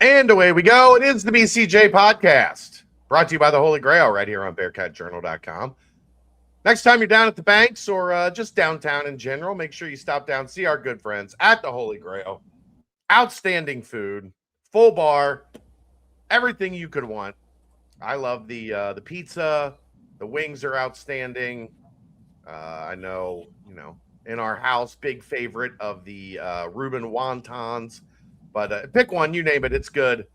And away we go. It is the BCJ Podcast, brought to you by the Holy Grail right here on BearcatJournal.com. Next time you're down at the banks or just downtown in general, make sure you stop down, see our good friends at the Holy Grail. Outstanding food, full bar, everything you could want. I love the pizza. The wings are outstanding. I know, in our house, big favorite of the Reuben wontons. But pick one, you name it, it's good.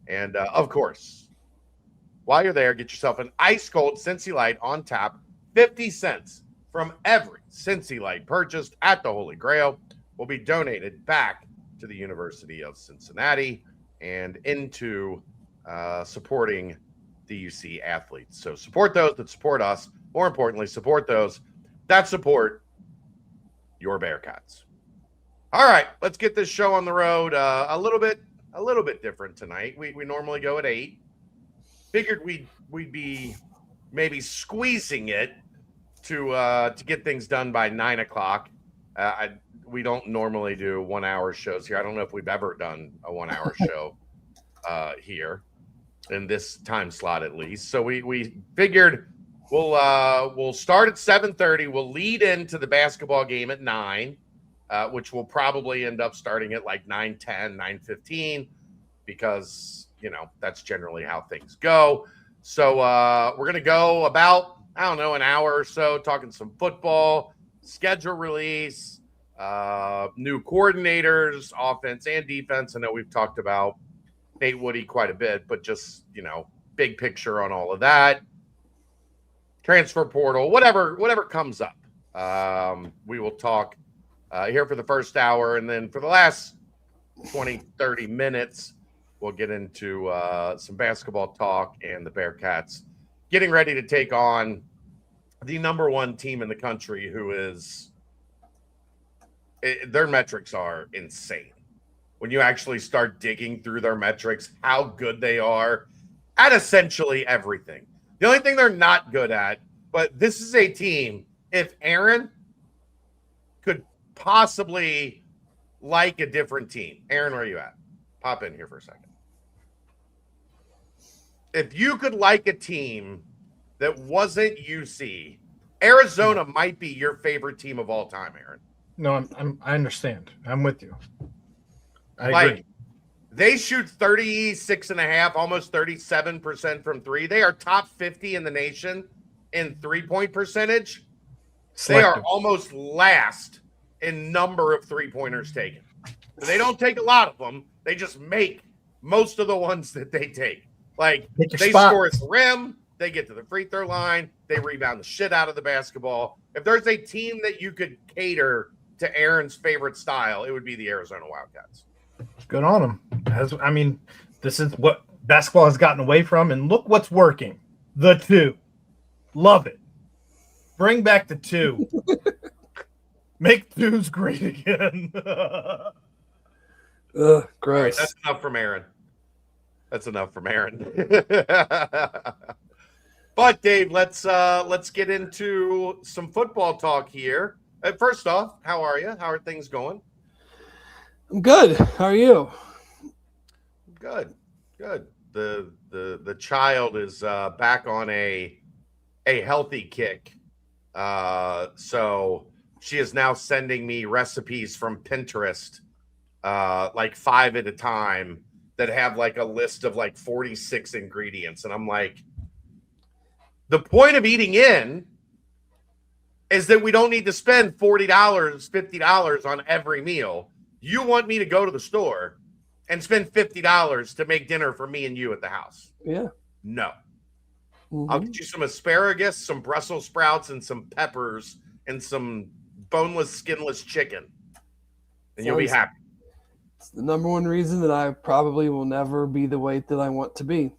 And, of course, while you're there, get yourself an ice-cold Cincy Light on tap. 50 cents from every Cincy Light purchased at the Holy Grail will be donated back to the University of Cincinnati and into supporting DUC athletes. So support those that support us. More importantly, support those that support your Bearcats. All right, let's get this show on the road. A little bit different tonight. We normally go at 8. Figured we'd be maybe squeezing it to get things done by 9 o'clock. We don't normally do 1 hour shows here. I don't know if we've ever done a 1 hour show here in this time slot at least. So we figured we'll start at 7:30. We'll lead into the basketball game at 9. Which will probably end up starting at like 9:10, 9:15, because, that's generally how things go. So we're going to go about, an hour or so, talking some football, schedule release, new coordinators, offense and defense. I know we've talked about Nate Woody quite a bit, but just, big picture on all of that. Transfer portal, whatever comes up. We will talk here for the first hour, and then for the last 20, 30 minutes, we'll get into some basketball talk and the Bearcats getting ready to take on the number one team in the country, who is their metrics are insane. When you actually start digging through their metrics, how good they are at essentially everything. The only thing they're not good at, but this is a team, if Aaron could possibly like a different team. Aaron, where are you at? Pop in here for a second. If you could like a team that wasn't UC, Arizona might be your favorite team of all time, Aaron. No, I understand. I'm with you. I agree. They shoot 36.5, almost 37% from three. They are top 50 in the nation in three-point percentage. They are almost last in number of three-pointers taken. So they don't take a lot of them. They just make most of the ones that they take. Like, they score at the rim, they get to the free throw line, they rebound the shit out of the basketball. If there's a team that you could cater to Aaron's favorite style, it would be the Arizona Wildcats. Good on them. This is what basketball has gotten away from, and look what's working. The two. Love it. Bring back the two. Make twos great again. Gross. Right, that's enough from Aaron. But Dave, let's get into some football talk here. First off, how are you? How are things going? I'm good. How are you? Good. The child is back on a healthy kick. So she is now sending me recipes from Pinterest, like 5 at a time, that have like a list of like 46 ingredients. And I'm like, the point of eating in is that we don't need to spend $40, $50 on every meal. You want me to go to the store and spend $50 to make dinner for me and you at the house? Yeah. No. I'll get you some asparagus, some Brussels sprouts, and some peppers, and some boneless, skinless chicken. And you'll be happy. It's the number one reason that I probably will never be the weight that I want to be,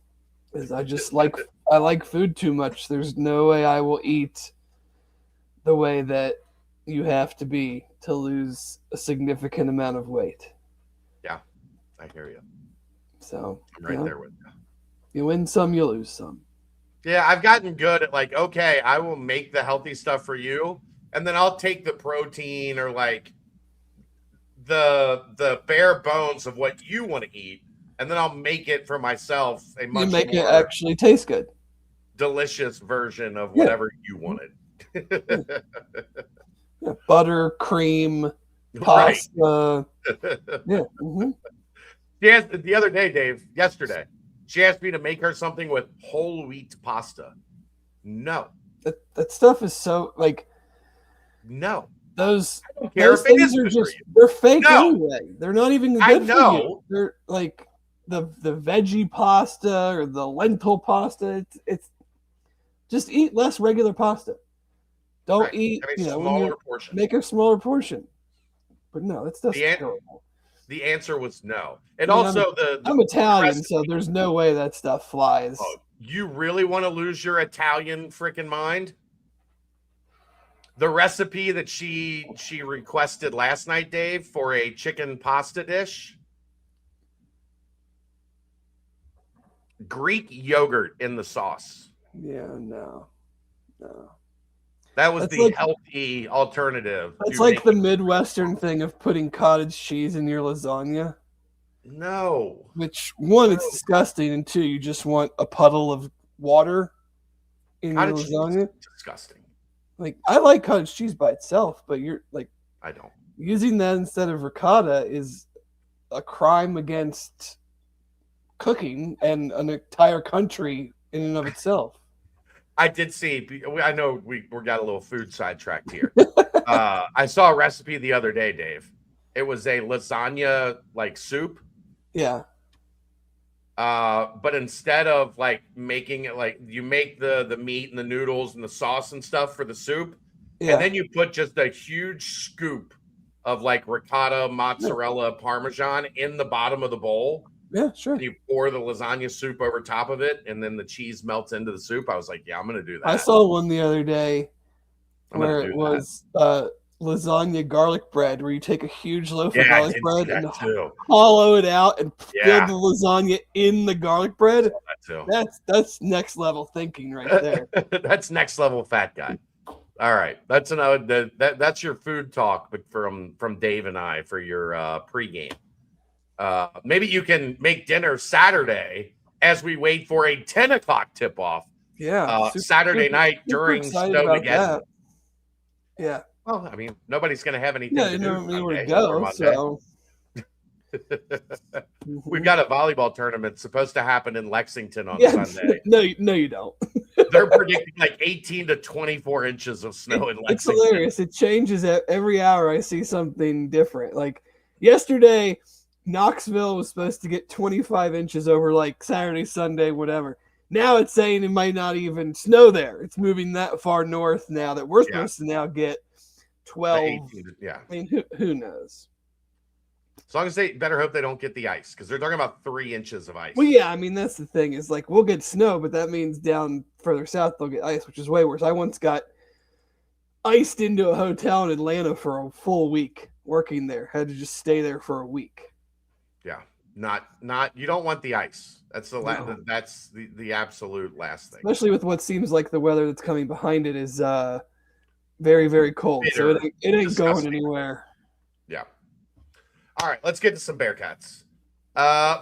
is I just I like food too much. There's no way I will eat the way that you have to be to lose a significant amount of weight. Yeah, I hear you. So I'm right there with you. You win some, you lose some. Yeah, I've gotten good at like, okay, I will make the healthy stuff for you, and then I'll take the protein or like the bare bones of what you want to eat, and then I'll make it for myself a You much make it more actually taste good. delicious version of Yeah. whatever you wanted. Yeah, butter, cream, Right. pasta. Yeah. Mm-hmm. She asked the other day, Dave, yesterday, she asked me to make her something with whole wheat pasta. No. That stuff is so like No. those I don't care those if it things is are good for just you. they're fake No. anyway. They're not even good I for know. you. They're like the veggie pasta or the lentil pasta. It's just eat less regular pasta. Don't Right. eat, Have a when smaller you portion. make a smaller portion. But no, that stuff's terrible. The answer was no. And I mean, also I'm Italian, recipe. so there's no way that stuff flies. Oh, you really want to lose your Italian freaking mind? The recipe that she requested last night, Dave, for a chicken pasta dish. Greek yogurt in the sauce. Yeah, no. That was That's the like- healthy alternative. It's to like the making- Midwestern thing of putting cottage cheese in your lasagna. No. Which, one, it's disgusting, and two, you just want a puddle of water in your Cottage cheese lasagna. is disgusting. Like, I like cottage cheese by itself, but you're like I don't. using that instead of ricotta is a crime against cooking and an entire country in and of itself. I did see. I know we got a little food sidetracked here. I saw a recipe the other day, Dave. It was a lasagna like soup. Yeah. But instead of like making it like you make the meat and the noodles and the sauce and stuff for the soup, Yeah. and then you put just a huge scoop of like ricotta, mozzarella, parmesan in the bottom of the bowl. Yeah, sure. And you pour the lasagna soup over top of it, and then the cheese melts into the soup. I was like, yeah, I'm gonna do that. I saw one the other day I'm gonna where do it that. was lasagna garlic bread, where you take a huge loaf of Yeah, I garlic did see bread that and too. hollow it out and Yeah. build the lasagna in the garlic bread. That too. That's next level thinking right there. That's next level fat guy. All right, that's another that's your food talk, but from Dave and I for your pregame. Maybe you can make dinner Saturday as we wait for a 10 o'clock tip off. Yeah, Saturday night during excited about Snowmageddon. that. Yeah, Well, I mean, nobody's going to have anything yeah, to you do. know where to Sunday or go. Monday. So We've got a volleyball tournament supposed to happen in Lexington on yeah, Sunday. no, you don't. They're predicting like 18 to 24 inches of snow in It's Lexington. hilarious. It changes every hour. I see something different. Like yesterday, Knoxville was supposed to get 25 inches over like Saturday, Sunday, whatever. Now it's saying it might not even snow there. It's moving that far north now that we're supposed to now get 12. 18, yeah. I mean, who knows? As long as they better hope they don't get the ice, because they're talking about 3 inches of ice. Well, yeah, I mean, that's the thing. Is like we'll get snow, but that means down further south they'll get ice, which is way worse. I once got iced into a hotel in Atlanta for a full week working there. Had to just stay there for a week. Yeah, not you don't want the ice. That's No. that's the absolute last thing. Especially with what seems like the weather that's coming behind it is very, very cold. So Bitter. it ain't going Disgusting. anywhere. Yeah. All right, let's get to some Bearcats.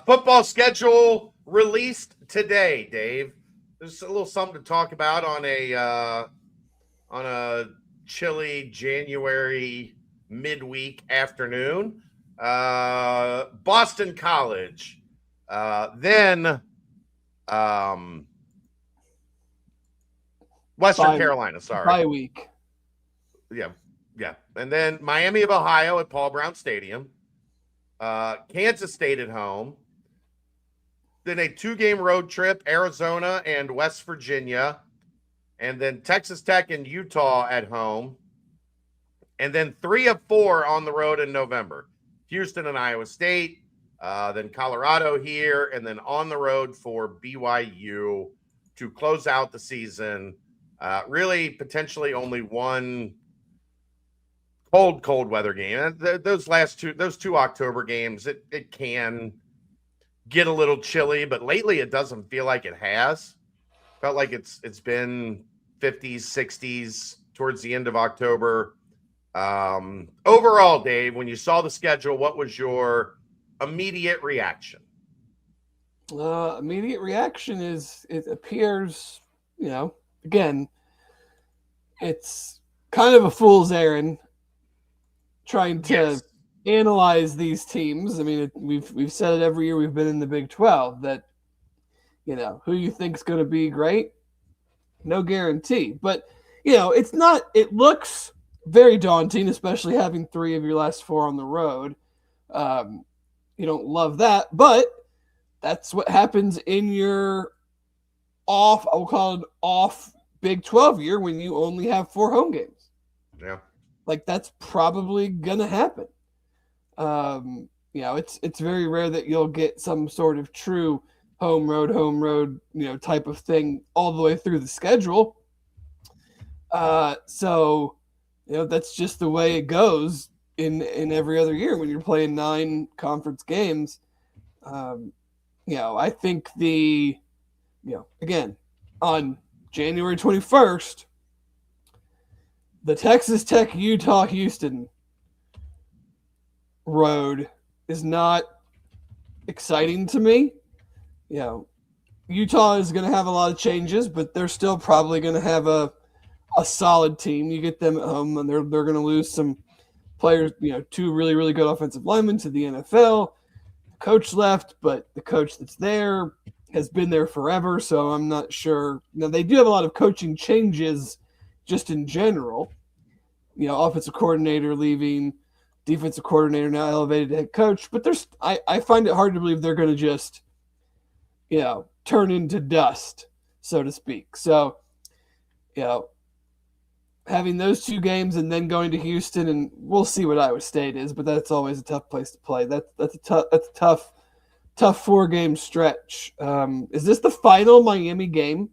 Football schedule released today, Dave. There's a little something to talk about on a chilly January midweek afternoon. Boston College, then Western Carolina. Sorry, Bye week. yeah, and then Miami of Ohio at Paul Brown Stadium. Kansas State at home. Then a 2-game road trip, Arizona and West Virginia. And then Texas Tech and Utah at home. And then 3 of 4 on the road in November. Houston and Iowa State. Then Colorado here. And then on the road for BYU to close out the season. Really, potentially only one cold weather game. Those two October games, it can get a little chilly, but lately it doesn't feel like it has. Felt like it's been 50s, 60s towards the end of October. Overall, Dave, when you saw the schedule, what was your immediate reaction? Immediate reaction is it appears, again, it's kind of a fool's errand trying to analyze these teams. I mean, we've said it every year we've been in the Big 12 that, who you think's going to be great, no guarantee. But, it's not – it looks very daunting, especially having 3 of your last 4 on the road. You don't love that, but that's what happens in your off – I will call it off Big 12 year when you only have 4 home games. Yeah. Like, that's probably going to happen. It's very rare that you'll get some sort of true home road, type of thing all the way through the schedule. So, that's just the way it goes in every other year when you're playing 9 conference games. I think again, on January 21st, the Texas Tech Utah Houston road is not exciting to me. Utah is going to have a lot of changes, but they're still probably going to have a solid team. You get them at home, and they're going to lose some players, 2 really, really good offensive linemen to the NFL. The coach left, but the coach that's there has been there forever, so I'm not sure. Now, they do have a lot of coaching changes just in general. Offensive coordinator leaving, defensive coordinator now elevated to head coach, but I find it hard to believe they're going to just, turn into dust, so to speak. So, having those 2 games and then going to Houston, and we'll see what Iowa State is, but that's always a tough place to play. That's a tough 4-game stretch. Is this the final Miami game?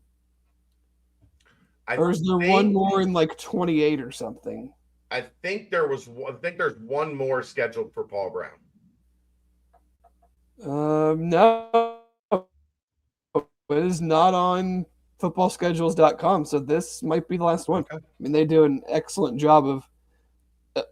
Or is there one more in like 28 or something? I think there's one more scheduled for Paul Brown. No, it is not on footballschedules.com. So this might be the last one. Okay. I mean, they do an excellent job of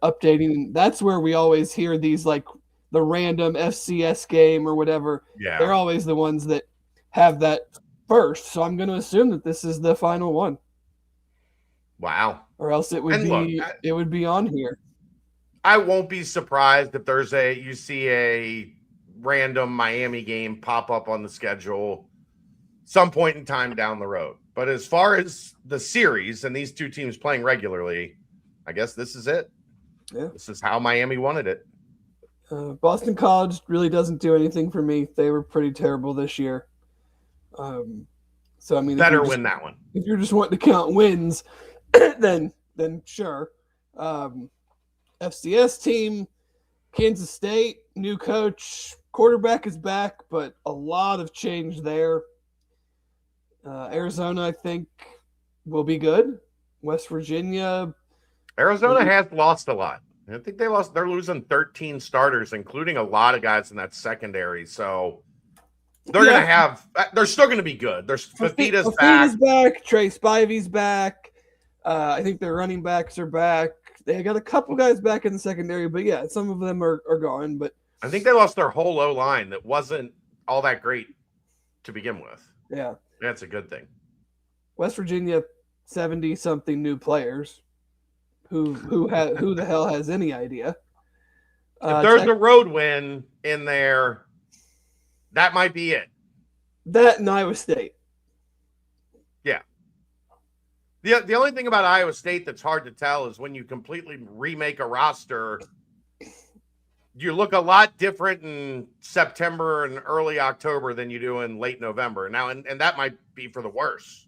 updating. That's where we always hear these, like the random FCS game or whatever. Yeah. They're always the ones that have that first. So I'm going to assume that this is the final one. Wow. Or else it would be on here. I won't be surprised if you see a random Miami game pop up on the schedule some point in time down the road. But as far as the series and these 2 teams playing regularly, I guess this is it. Yeah. This is how Miami wanted it. Boston College really doesn't do anything for me. They were pretty terrible this year. So I mean, better win that one. If you're just wanting to count wins, then sure. FCS team, Kansas State, new coach, quarterback is back, but a lot of change there. Arizona, I think, will be good. West Virginia. Arizona has lost a lot. I think they're losing 13 starters, including a lot of guys in that secondary. So they're they're still going to be good. There's Fafita's back. Trey Spivey's back. I think their running backs are back. They got a couple guys back in the secondary, but yeah, some of them are gone. But I think they lost their whole O-line that wasn't all that great to begin with. Yeah. That's a good thing. West Virginia, 70-something new players. Who the hell has any idea? If there's a road win in there, that might be it. That and Iowa State. Yeah. The only thing about Iowa State that's hard to tell is when you completely remake a roster, you look a lot different in September and early October than you do in late November. Now, and that might be for the worse.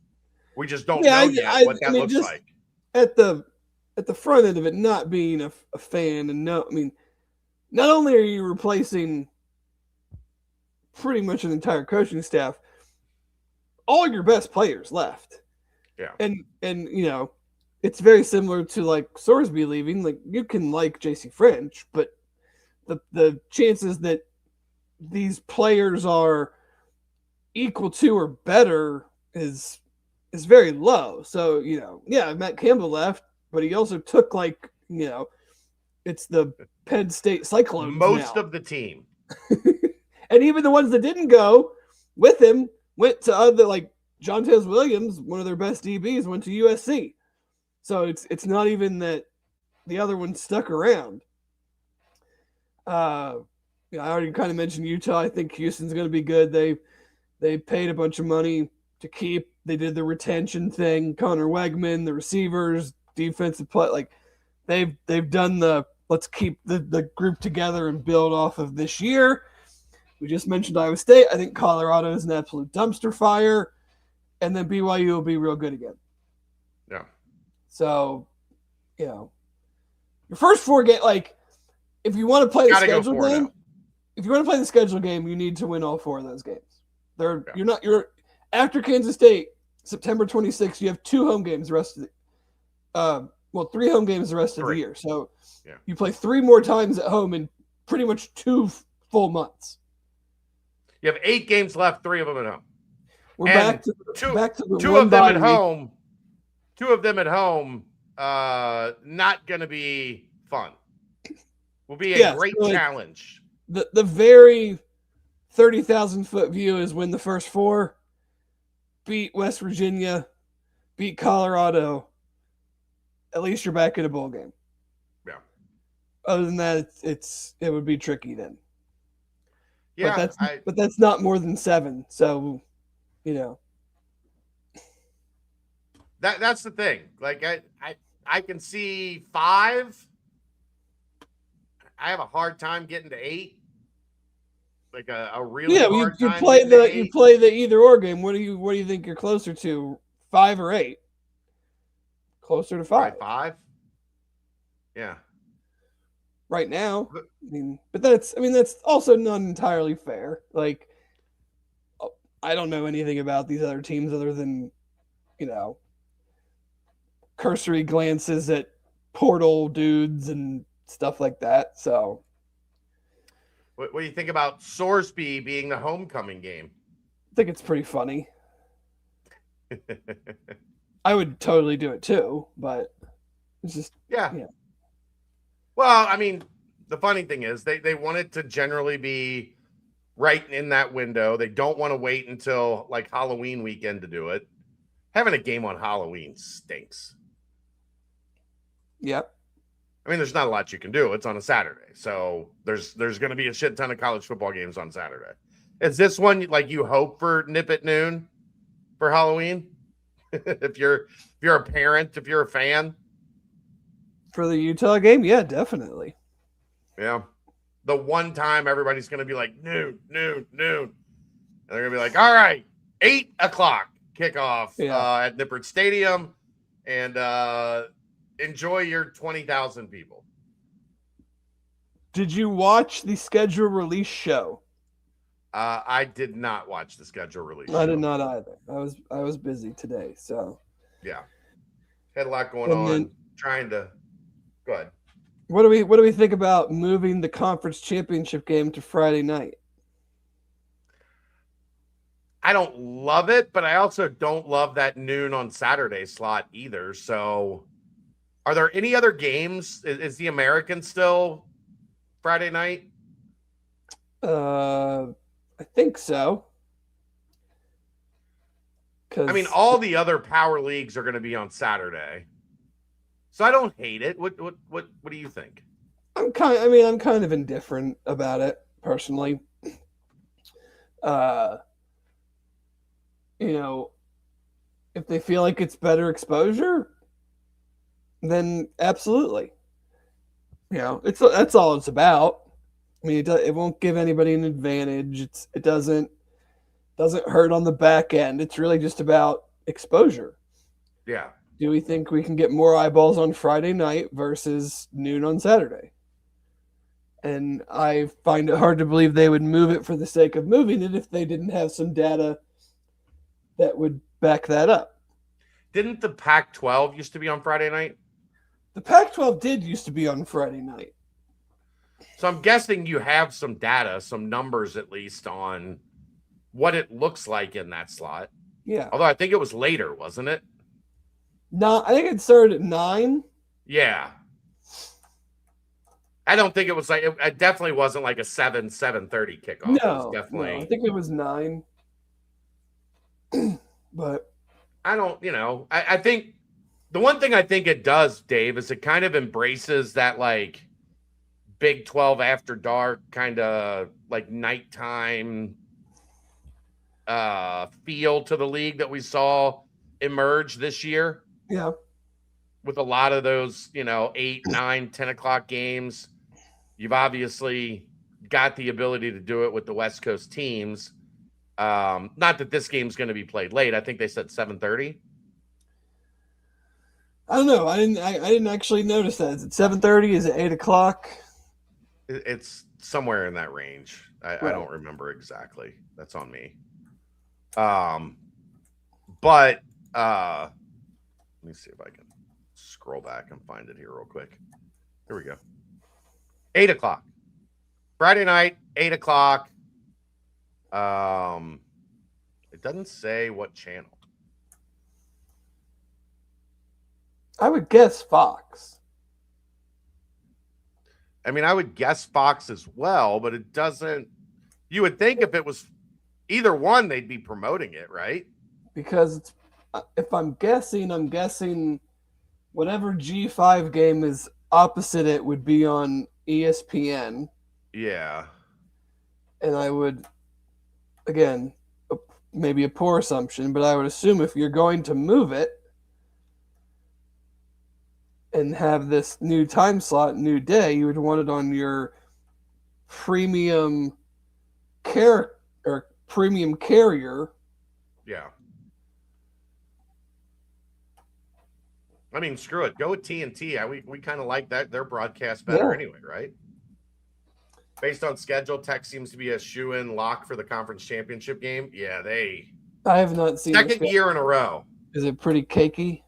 We just don't know yet what that looks like. At the front end of it, not being a fan, and not only are you replacing pretty much an entire coaching staff, all your best players left. Yeah. And it's very similar to like Sorsby leaving. Like, you can like JC French, but the chances that these players are equal to or better is very low. So, Matt Campbell left, but he also took it's the Penn State Cyclones most of the team. And even the ones that didn't go, with him went to other, like Jontez Williams, one of their best DBs, went to USC. So it's not even that the other one stuck around. I already kind of mentioned Utah. I think Houston's going to be good. They paid a bunch of money to keep. They did the retention thing. Connor Wegman, the receivers, defensive play. Like they've done the let's keep the group together and build off of this year. We just mentioned Iowa State. I think Colorado is an absolute dumpster fire. And then BYU will be real good again. Yeah. So, your first 4 games, like, if you want to play the schedule game, you need to win all 4 of those games. You're after Kansas State, September 26th, you have 2 home games the rest of the 3 home games the rest of the year. So you play 3 more times at home in pretty much 2 full months. You have 8 games left, 3 of them at home. We're back to the 2 of them at home. 2 of them at home. Not going to be fun. Will be a great challenge. The very 30,000-foot view is win the first 4, beat West Virginia, beat Colorado. At least you're back in a bowl game. Yeah. Other than that, it would be tricky then. Yeah, but that's not more than 7. So, That's the thing. Like I can see 5. I have a hard time getting to 8. Like a really hard time. You play the either or game. What do you think you're closer to? 5 or 8? Closer to 5. Right, 5. Yeah. Right now. But that's also not entirely fair. Like, I don't know anything about these other teams other than, cursory glances at portal dudes and stuff like that. So, what do you think about Sorsby being the homecoming game? I think it's pretty funny. I would totally do it too, but it's just yeah. Well, the funny thing is they want it to generally be right in that window. They don't want to wait until like Halloween weekend to do it. Having a game on Halloween stinks. Yep. There's not a lot you can do. It's on a Saturday. So there's going to be a shit ton of college football games on Saturday. Is this one like you hope for nip at noon for Halloween? if you're a parent, if you're a fan? For the Utah game? Yeah, definitely. Yeah. The one time everybody's going to be like, noon. And they're going to be like, all right, 8 o'clock kickoff at Nippert Stadium. And enjoy your 20,000 people. Did you watch the schedule release show? I did not watch the schedule release. I did not either. I was busy today, so yeah, had a lot going on. Trying to go ahead. What do we think about moving the conference championship game to Friday night? I don't love it, but I also don't love that noon on Saturday slot either. So, are there any other games? Is the American still Friday night? I think so. All the other power leagues are going to be on Saturday, so I don't hate it. What do you think? I'm kind of indifferent about it personally. If they feel like it's better exposure, then absolutely. That's all it's about. It won't give anybody an advantage. It doesn't hurt on the back end. It's really just about exposure. Yeah. Do we think we can get more eyeballs on Friday night versus noon on Saturday? And I find it hard to believe they would move it for the sake of moving it if they didn't have some data that would back that up. Didn't the Pac-12 used to be on Friday night? The Pac-12 did used to be on Friday night. So I'm guessing you have some data, some numbers at least on what it looks like in that slot. Yeah. Although I think it was later, wasn't it? No, I think it started at 9. Yeah. I don't think it was like it definitely wasn't like a 7:30 kickoff. No, it was definitely. I think it was 9. But I don't, I think the one thing I think it does, Dave, is it kind of embraces that like Big 12 after dark kind of like nighttime feel to the league that we saw emerge this year. yeah, With a lot of those, 8, 9, 10 o'clock games. You've obviously got the ability to do it with the West Coast teams. Not that this game's going to be played late. I think they said 7:30. I don't know. I didn't actually notice that. Is it 7:30? Is it 8 o'clock? It's somewhere in that range. I don't remember exactly. That's on me. But let me see if I can scroll back and find it here real quick. Here we go. 8 o'clock. Friday night, 8 o'clock. It doesn't say what channel. I would guess Fox. I mean, I would guess Fox as well, but it doesn't. You would think if it was either one, they'd be promoting it, right? Because it's, if I'm guessing whatever G5 game is opposite it would be on ESPN. Yeah. And I would, again, maybe a poor assumption, but I would assume if you're going to move it and have this new time slot, new day, you would want it on your premium premium carrier. Yeah. I mean, screw it. Go with TNT. We kind of like that their broadcast better anyway, right? Based on schedule, Tech seems to be a shoe-in lock for the conference championship game. Yeah, I have not seen second year in a row. Is it pretty cakey?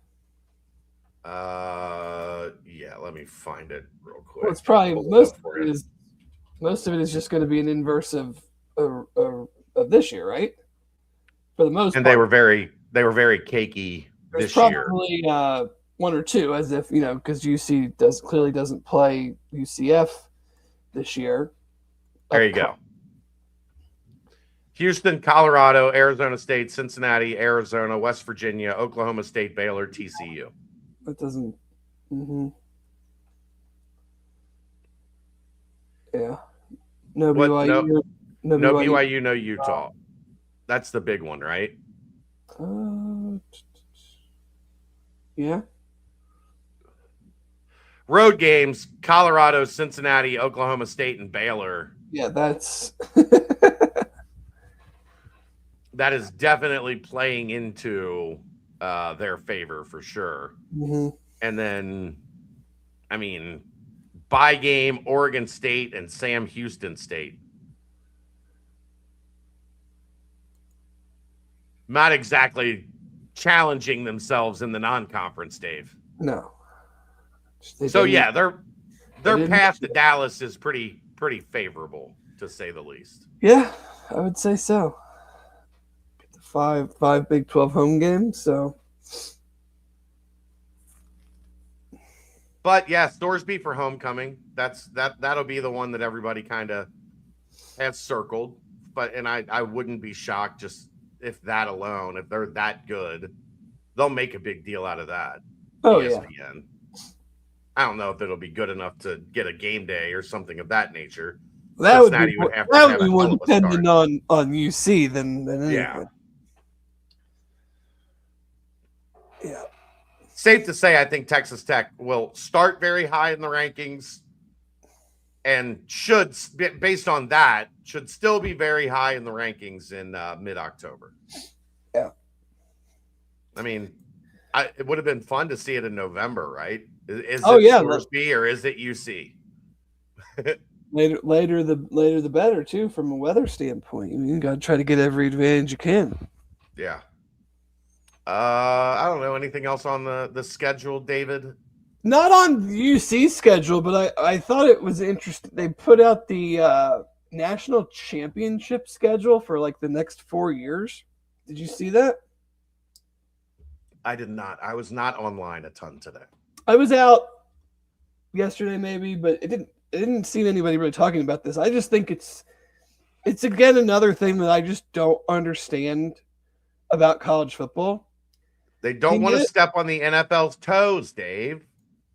Yeah, let me find it real quick. Well, it's probably most of it is just going to be an inverse of this year, right? For the most part. And they were very cakey this year. Probably one or two, as if because UC clearly doesn't play UCF this year. There you go. Houston, Colorado, Arizona State, Cincinnati, Arizona, West Virginia, Oklahoma State, Baylor, TCU. That doesn't. Yeah. No BYU. No BYU, no Utah. That's the big one, right? Yeah. Road games: Colorado, Cincinnati, Oklahoma State, and Baylor. Yeah, that's that is definitely playing into their favor for sure. Mm-hmm. And then, I mean, bye game: Oregon State and Sam Houston State. Not exactly challenging themselves in the non-conference, Dave. No. So yeah, their path to Dallas is pretty favorable, to say the least. Yeah, I would say so. Get the five Big 12 home games, so. But yeah, Thorsby for homecoming. That'll be the one that everybody kind of has circled. And I wouldn't be shocked just if that alone, if they're that good, they'll make a big deal out of that. Oh ESPN. yeah. I don't know if it'll be good enough to get a game day or something of that nature. That would be more dependent on UC than anything. Yeah. Safe to say, I think Texas Tech will start very high in the rankings and should, based on that, should still be very high in the rankings in mid-October. Yeah. I mean, it would have been fun to see it in November, right? Is it Thorsby or is it UC? later the better too, from a weather standpoint. You got to try to get every advantage you can. Yeah. I don't know anything else on the schedule, David. Not on UC schedule, but I thought it was interesting. They put out the national championship schedule for like the next 4 years. Did you see that? I did not. I was not online a ton today. I was out yesterday maybe, but it didn't seem anybody really talking about this. I just think it's again another thing that I just don't understand about college football. They don't want to step on the NFL's toes, Dave.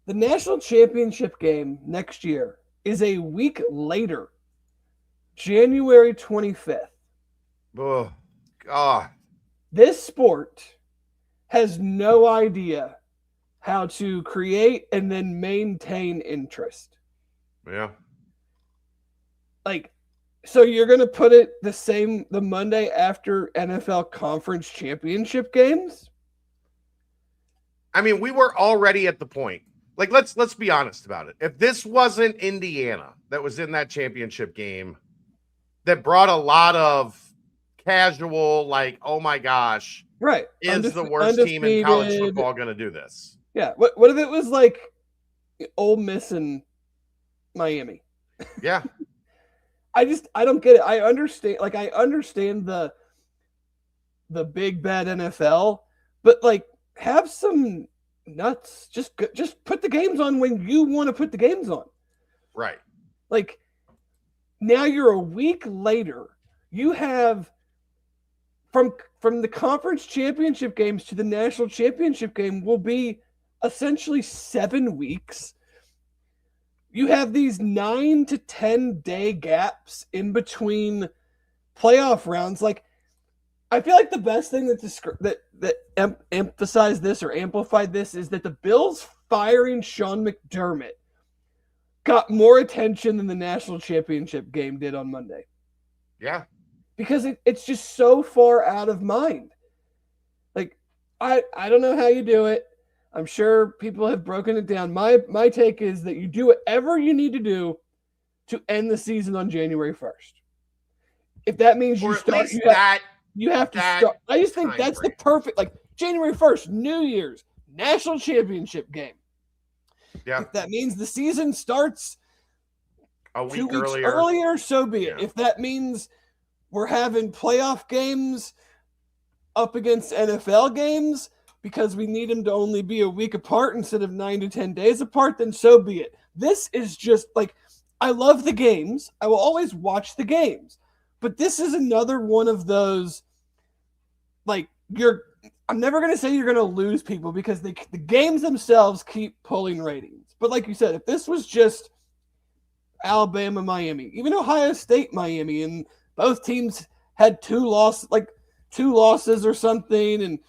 The national championship game next year is a week later, January 25th. Oh, God. This sport has no idea how to create and then maintain interest. Yeah. Like, so you're going to put it the Monday after NFL conference championship games? I mean, we were already at the point. Like, let's be honest about it. If this wasn't Indiana that was in that championship game that brought a lot of casual, like, oh my gosh, right, is the worst team in college football going to do this? Yeah. What if it was like Ole Miss and Miami? Yeah. I don't get it. I understand the big bad NFL, but like have some nuts. Just put the games on when you want to put the games on. Right. Like now you're a week later. You have from the conference championship games to the national championship game will be essentially 7 weeks. You have these 9 to 10 day gaps in between playoff rounds. Like, I feel like the best thing that emphasized this or amplified this is that the Bills firing Sean McDermott got more attention than the national championship game did on Monday. Yeah. Because it's just so far out of mind. Like, I don't know how you do it. I'm sure people have broken it down. My take is that you do whatever you need to do to end the season on January 1st. If that means you start, you have to start. I just think that's the perfect, like January 1st, New Year's, national championship game. Yeah. If that means the season starts a week 2 weeks earlier, so be it. If that means we're having playoff games up against NFL games, because we need them to only be a week apart instead of 9 to 10 days apart, then so be it. This is just like, I love the games. I will always watch the games. But this is another one of those, like, I'm never going to say you're going to lose people because the games themselves keep pulling ratings. But like you said, if this was just Alabama, Miami, even Ohio State, Miami, and both teams had two losses or something, and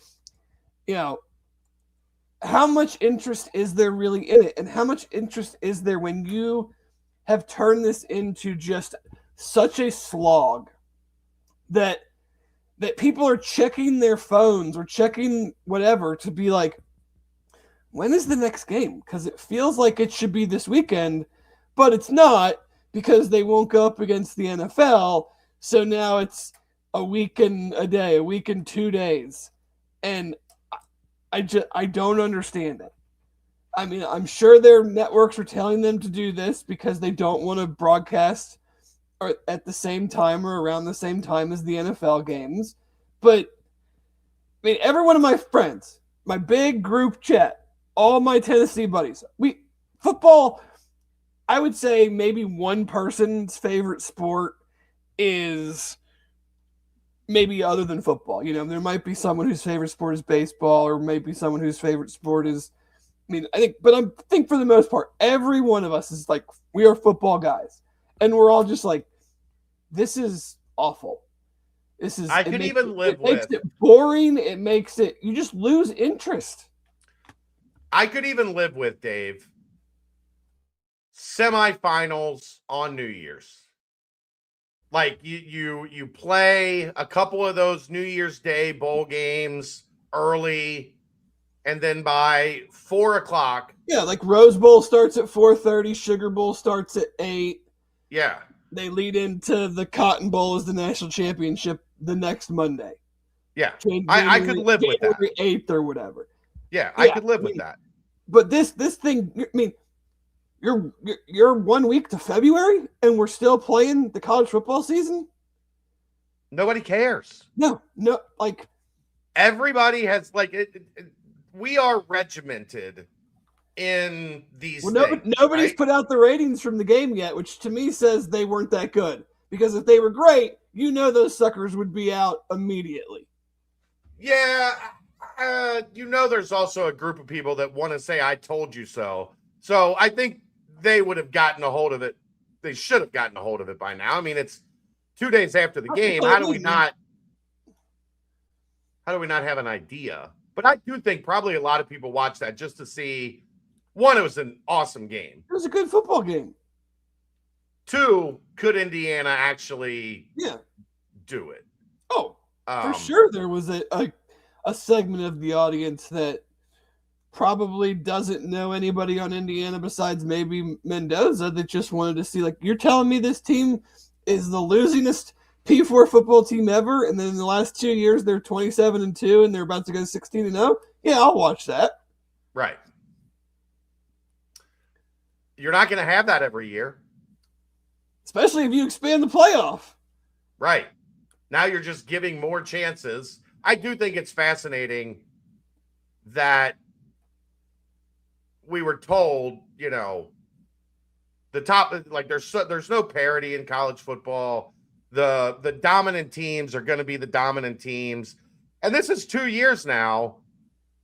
how much interest is there really in it? And how much interest is there when you have turned this into just such a slog that people are checking their phones or checking whatever to be like, when is the next game? Because it feels like it should be this weekend, but it's not because they won't go up against the NFL. So now it's a week and a day, a week and 2 days. And I don't understand it. I mean, I'm sure their networks are telling them to do this because they don't want to broadcast at the same time or around the same time as the NFL games. But I mean, every one of my friends, my big group chat, all my Tennessee buddies, football, I would say maybe one person's favorite sport is maybe other than football. There might be someone whose favorite sport is baseball, or maybe someone whose favorite sport is, I think for the most part, every one of us is like, we are football guys. And we're all just like, this is awful. Makes it boring. It makes it, you just lose interest. I could even live with, Dave, semifinals on New Year's. Like you play a couple of those New Year's Day bowl games early, and then by 4:00. Yeah, like Rose Bowl starts at 4:30, Sugar Bowl starts at 8. Yeah. They lead into the Cotton Bowl as the national championship the next Monday. Yeah. I could live with that. January 8th or whatever. Yeah, I could live with that. But this thing, you're 1 week to February and we're still playing the college football season? Nobody cares. No, like everybody has we are regimented in these things. Nobody's put out the ratings from the game yet, which to me says they weren't that good. Because if they were great, those suckers would be out immediately. Yeah, there's also a group of people that want to say "I told you so." So I think they would have gotten a hold of it. They should have gotten a hold of it by now. I mean, it's 2 days after the game. How do we not have an idea? But I do think probably a lot of people watch that just to see. One, it was an awesome game. It was a good football game. Two, could Indiana actually do it? Oh, for sure there was a segment of the audience that probably doesn't know anybody on Indiana besides maybe Mendoza that just wanted to see, like, you're telling me this team is the losingest P4 football team ever, and then in the last 2 years they're 27-2 and they're about to go 16-0? Yeah, I'll watch that. Right. You're not going to have that every year. Especially if you expand the playoff. Right. Now you're just giving more chances. I do think it's fascinating that we were told, the top, like there's no parity in college football. The dominant teams are going to be the dominant teams. And this is 2 years now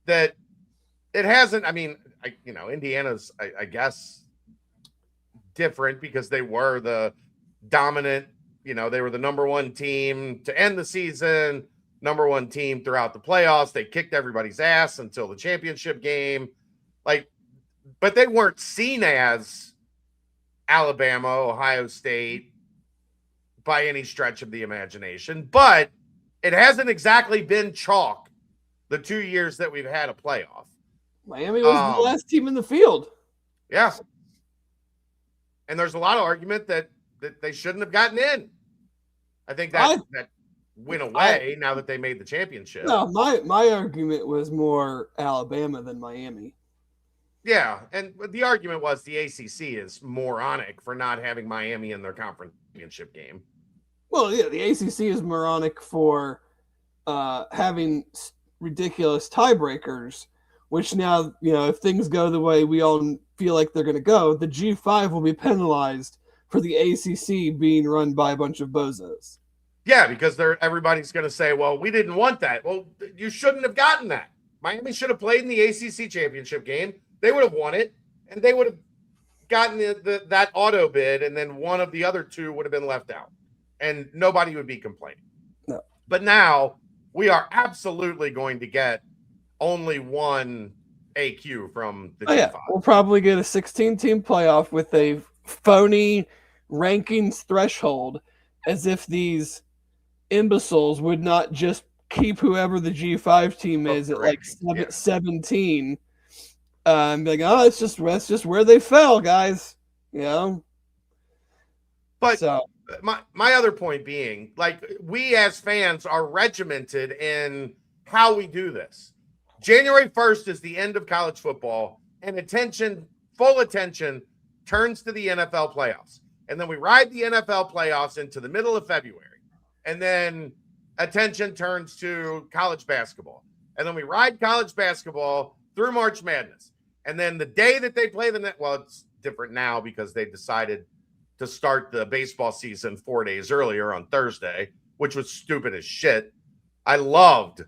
that it hasn't, Indiana's, I guess, different because they were the dominant, they were the number one team to end the season, number one team throughout the playoffs. They kicked everybody's ass until the championship game. But they weren't seen as Alabama, Ohio State by any stretch of the imagination. But it hasn't exactly been chalk the 2 years that we've had a playoff. Miami was the last team in the field. Yeah. And there's a lot of argument that they shouldn't have gotten in. I think that went away now that they made the championship. No, my argument was more Alabama than Miami. Yeah, and the argument was the ACC is moronic for not having Miami in their conference championship game. Well, yeah, the ACC is moronic for having ridiculous tiebreakers, which now, if things go the way we all feel like they're going to go, the G5 will be penalized for the ACC being run by a bunch of bozos. Yeah, because everybody's going to say, well, we didn't want that. Well, you shouldn't have gotten that. Miami should have played in the ACC championship game. They would have won it, and they would have gotten that auto bid, and then one of the other two would have been left out, and nobody would be complaining. No. But now we are absolutely going to get only one AQ from the G5. Yeah. We'll probably get a 16-team playoff with a phony rankings threshold, as if these imbeciles would not just keep whoever the G5 team is at like 17. Be like, oh, that's just where they fell, guys. But so, my other point being, like, we as fans are regimented in how we do this. January 1st is the end of college football, and full attention turns to the NFL playoffs. And then we ride the NFL playoffs into the middle of February. And then attention turns to college basketball. And then we ride college basketball through March Madness. And then the day that they play it's different now because they decided to start the baseball season 4 days earlier on Thursday, which was stupid as shit. I loved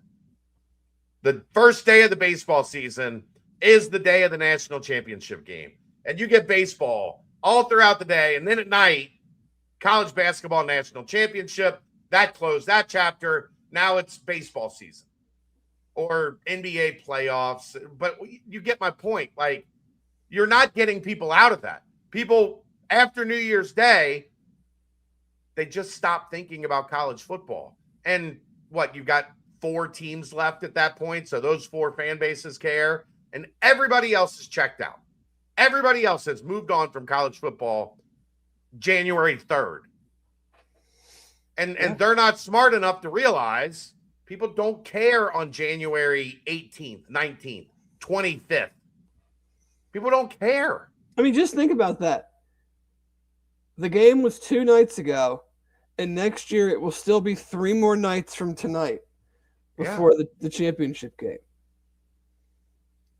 the first day of the baseball season is the day of the national championship game. And you get baseball all throughout the day. And then at night, college basketball national championship, that closed that chapter. Now it's baseball season. Or NBA playoffs, but you get my point. Like, you're not getting people out of that. People, after New Year's Day, they just stop thinking about college football. And you've got 4 teams left at that point, so those 4 fan bases care, and everybody else is checked out. Everybody else has moved on from college football January 3rd. And they're not smart enough to realize people don't care on January 18th, 19th, 25th. People don't care. I mean, just think about that. The game was 2 nights ago, and next year it will still be 3 more nights from tonight before the championship game.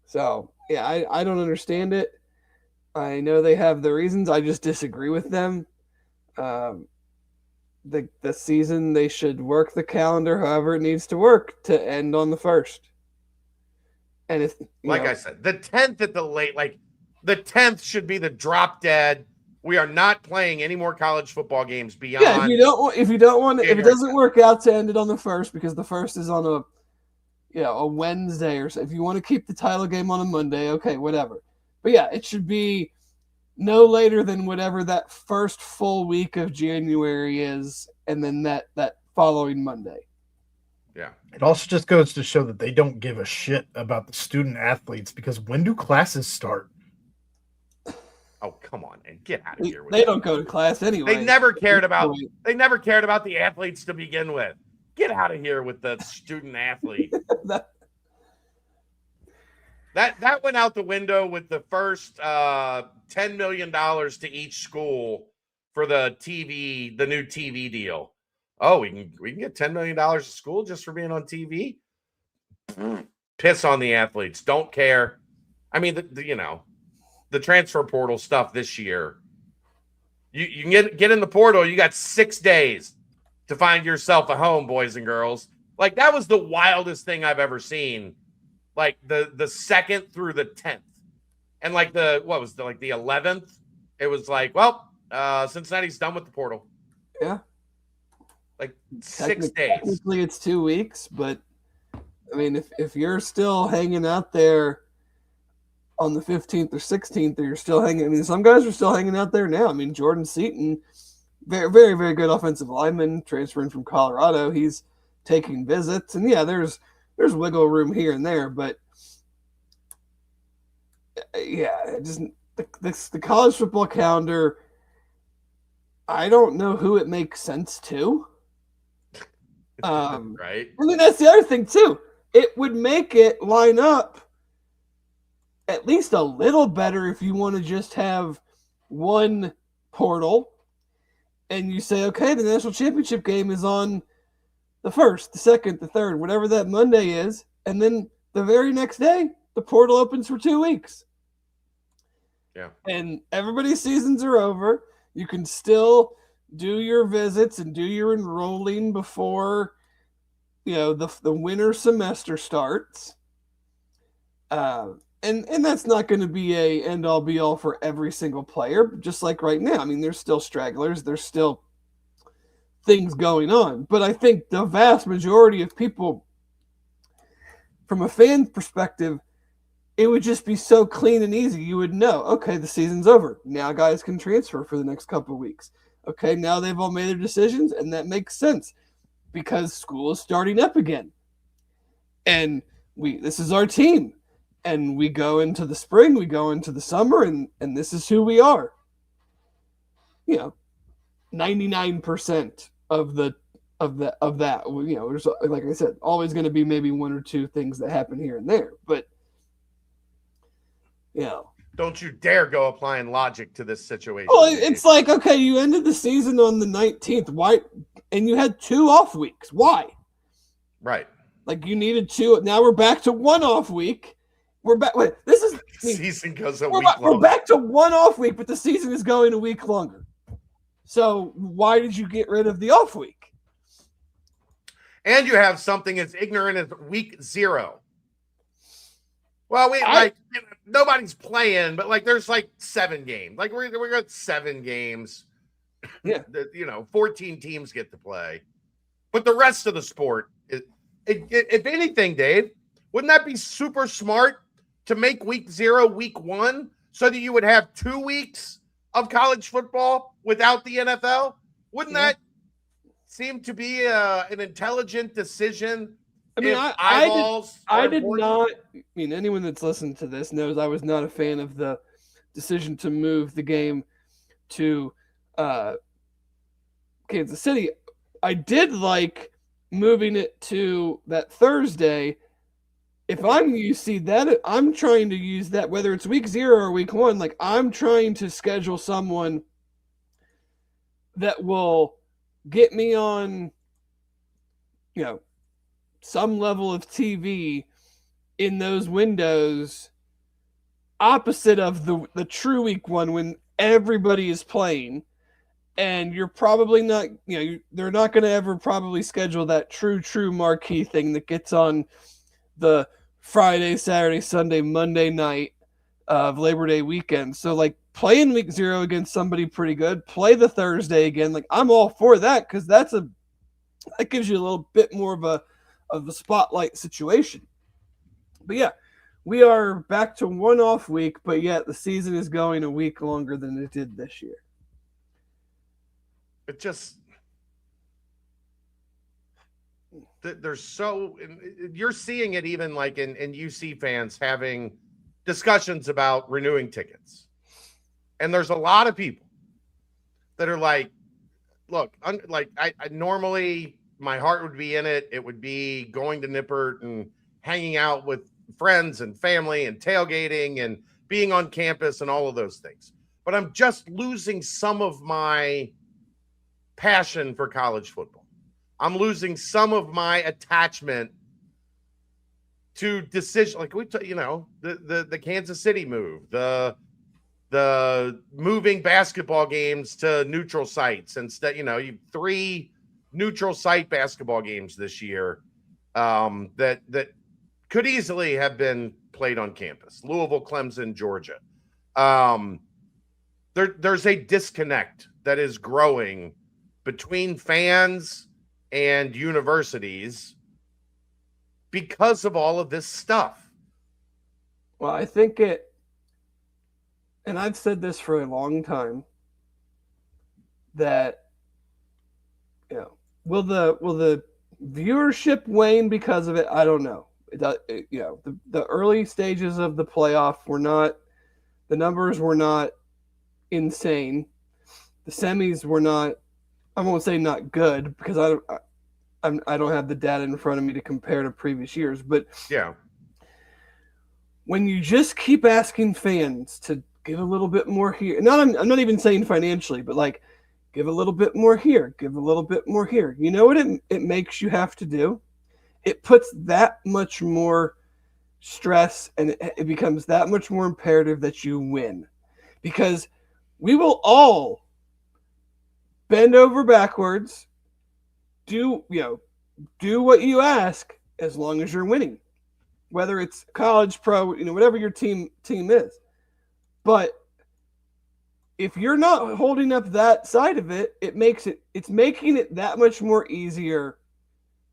So, yeah, I don't understand it. I know they have their reasons. I just disagree with them. the season, they should work the calendar however it needs to work to end on the 1st. And if I said, the 10th at the late, the 10th should be the drop dead. We are not playing any more college football games beyond. Yeah, if you don't want, if it doesn't work out to end it on the 1st, because the 1st is on a Wednesday or so. If you want to keep the title game on a Monday, okay, whatever. But yeah, it should be no later than whatever that first full week of January is, and then that following Monday. Yeah. It also just goes to show that they don't give a shit about the student athletes, because when do classes start? Oh, come on, and get out of here. They don't go to class anyway. They never cared about the athletes to begin with. Get out of here with the student athlete. That went out the window with the first $10 million to each school for the new TV deal. Oh, we can get $10 million a school just for being on TV? Piss on the athletes. Don't care. I mean, the transfer portal stuff this year. You can get in the portal. You got 6 days to find yourself a home, boys and girls. Like, that was the wildest thing I've ever seen. Like the 2nd through the 10th, and the 11th. It was like, well, Cincinnati's done with the portal. Yeah, like 6 days. Technically, it's 2 weeks, but I mean, if you're still hanging out there on the 15th or 16th, or you're still hanging. I mean, some guys are still hanging out there now. I mean, Jordan Seaton, very, very, very good offensive lineman, transferring from Colorado. He's taking visits, and yeah, there's wiggle room here and there, but yeah, just the college football calendar, I don't know who it makes sense to. Right. I mean, that's the other thing too. It would make it line up at least a little better if you want to just have one portal and you say, okay, the national championship game is on the 1st, the 2nd, the 3rd, whatever that Monday is, and then the very next day, the portal opens for 2 weeks. Yeah. And everybody's seasons are over. You can still do your visits and do your enrolling before, the winter semester starts. And that's not going to be a end-all be-all for every single player, just like right now. I mean, there's still stragglers. There's still things going on. But I think the vast majority of people, from a fan perspective, it would just be so clean and easy. You would know, okay, the season's over. Now guys can transfer for the next couple of weeks. Okay, now they've all made their decisions, and that makes sense because school is starting up again. And this is our team. And we go into the spring, we go into the summer, and this is who we are. 99% of that. There's, like I said, always going to be maybe one or two things that happen here and there, but don't you dare go applying logic to this situation. Well, it's like, okay, you ended the season on the 19th. Why? And you had 2 off weeks. Why? Right. Like, you needed 2. Now we're back to 1 off week. We're back. Wait, this is season goes a week longer. We're back to 1 off week, but the season is going a week longer. So why did you get rid of the off week? And you have something as ignorant as week 0. Well, nobody's playing, but there's 7 games. We're got 7 games. Yeah. 14 teams get to play. But the rest of the sport, if anything, Dave, wouldn't that be super smart to make week 0 week 1 so that you would have 2 weeks of college football without the NFL? Wouldn't that seem to be an intelligent decision? I mean, I did not. I mean, anyone that's listened to this knows I was not a fan of the decision to move the game to Kansas City. I did like moving it to that Thursday. If I'm I'm trying to use that, whether it's week 0 or week 1, I'm trying to schedule someone that will get me on, some level of TV in those windows opposite of the true week 1 when everybody is playing. And you're probably not, they're not going to ever probably schedule that true marquee thing that gets on the Friday, Saturday, Sunday, Monday night of Labor Day weekend. So, like, play in week 0 against somebody pretty good. Play the Thursday again. Like, I'm all for that because that gives you a little bit more of a spotlight situation. But yeah, we are back to one off week, but yet the season is going a week longer than it did this year. It just, there's so, you're seeing it even like in UC fans having discussions about renewing tickets. And there's a lot of people that are like, look, I normally my heart would be in it. It would be going to Nippert and hanging out with friends and family and tailgating and being on campus and all of those things. But I'm just losing some of my passion for college football. I'm losing some of my attachment to decision, like the Kansas City move, the moving basketball games to neutral sites instead. You 3 neutral site basketball games this year that could easily have been played on campus. Louisville, Clemson, Georgia. There's a disconnect that is growing between fans and universities because of all of this stuff. Well, I think and I've said this for a long time, that will the viewership wane because of it? I don't know. The early stages of the playoff the numbers were not insane. The semis were not, I won't say not good because I don't have the data in front of me to compare to previous years, but yeah, when you just keep asking fans to give a little bit more here, I'm not even saying financially, but like give a little bit more here, give a little bit more here. You know what it makes you have to do? It puts that much more stress and it becomes that much more imperative that you win, because we will all bend over backwards, do what you ask as long as you're winning, whether it's college, pro, whatever your team is. But if you're not holding up that side of it, it's making it that much more easier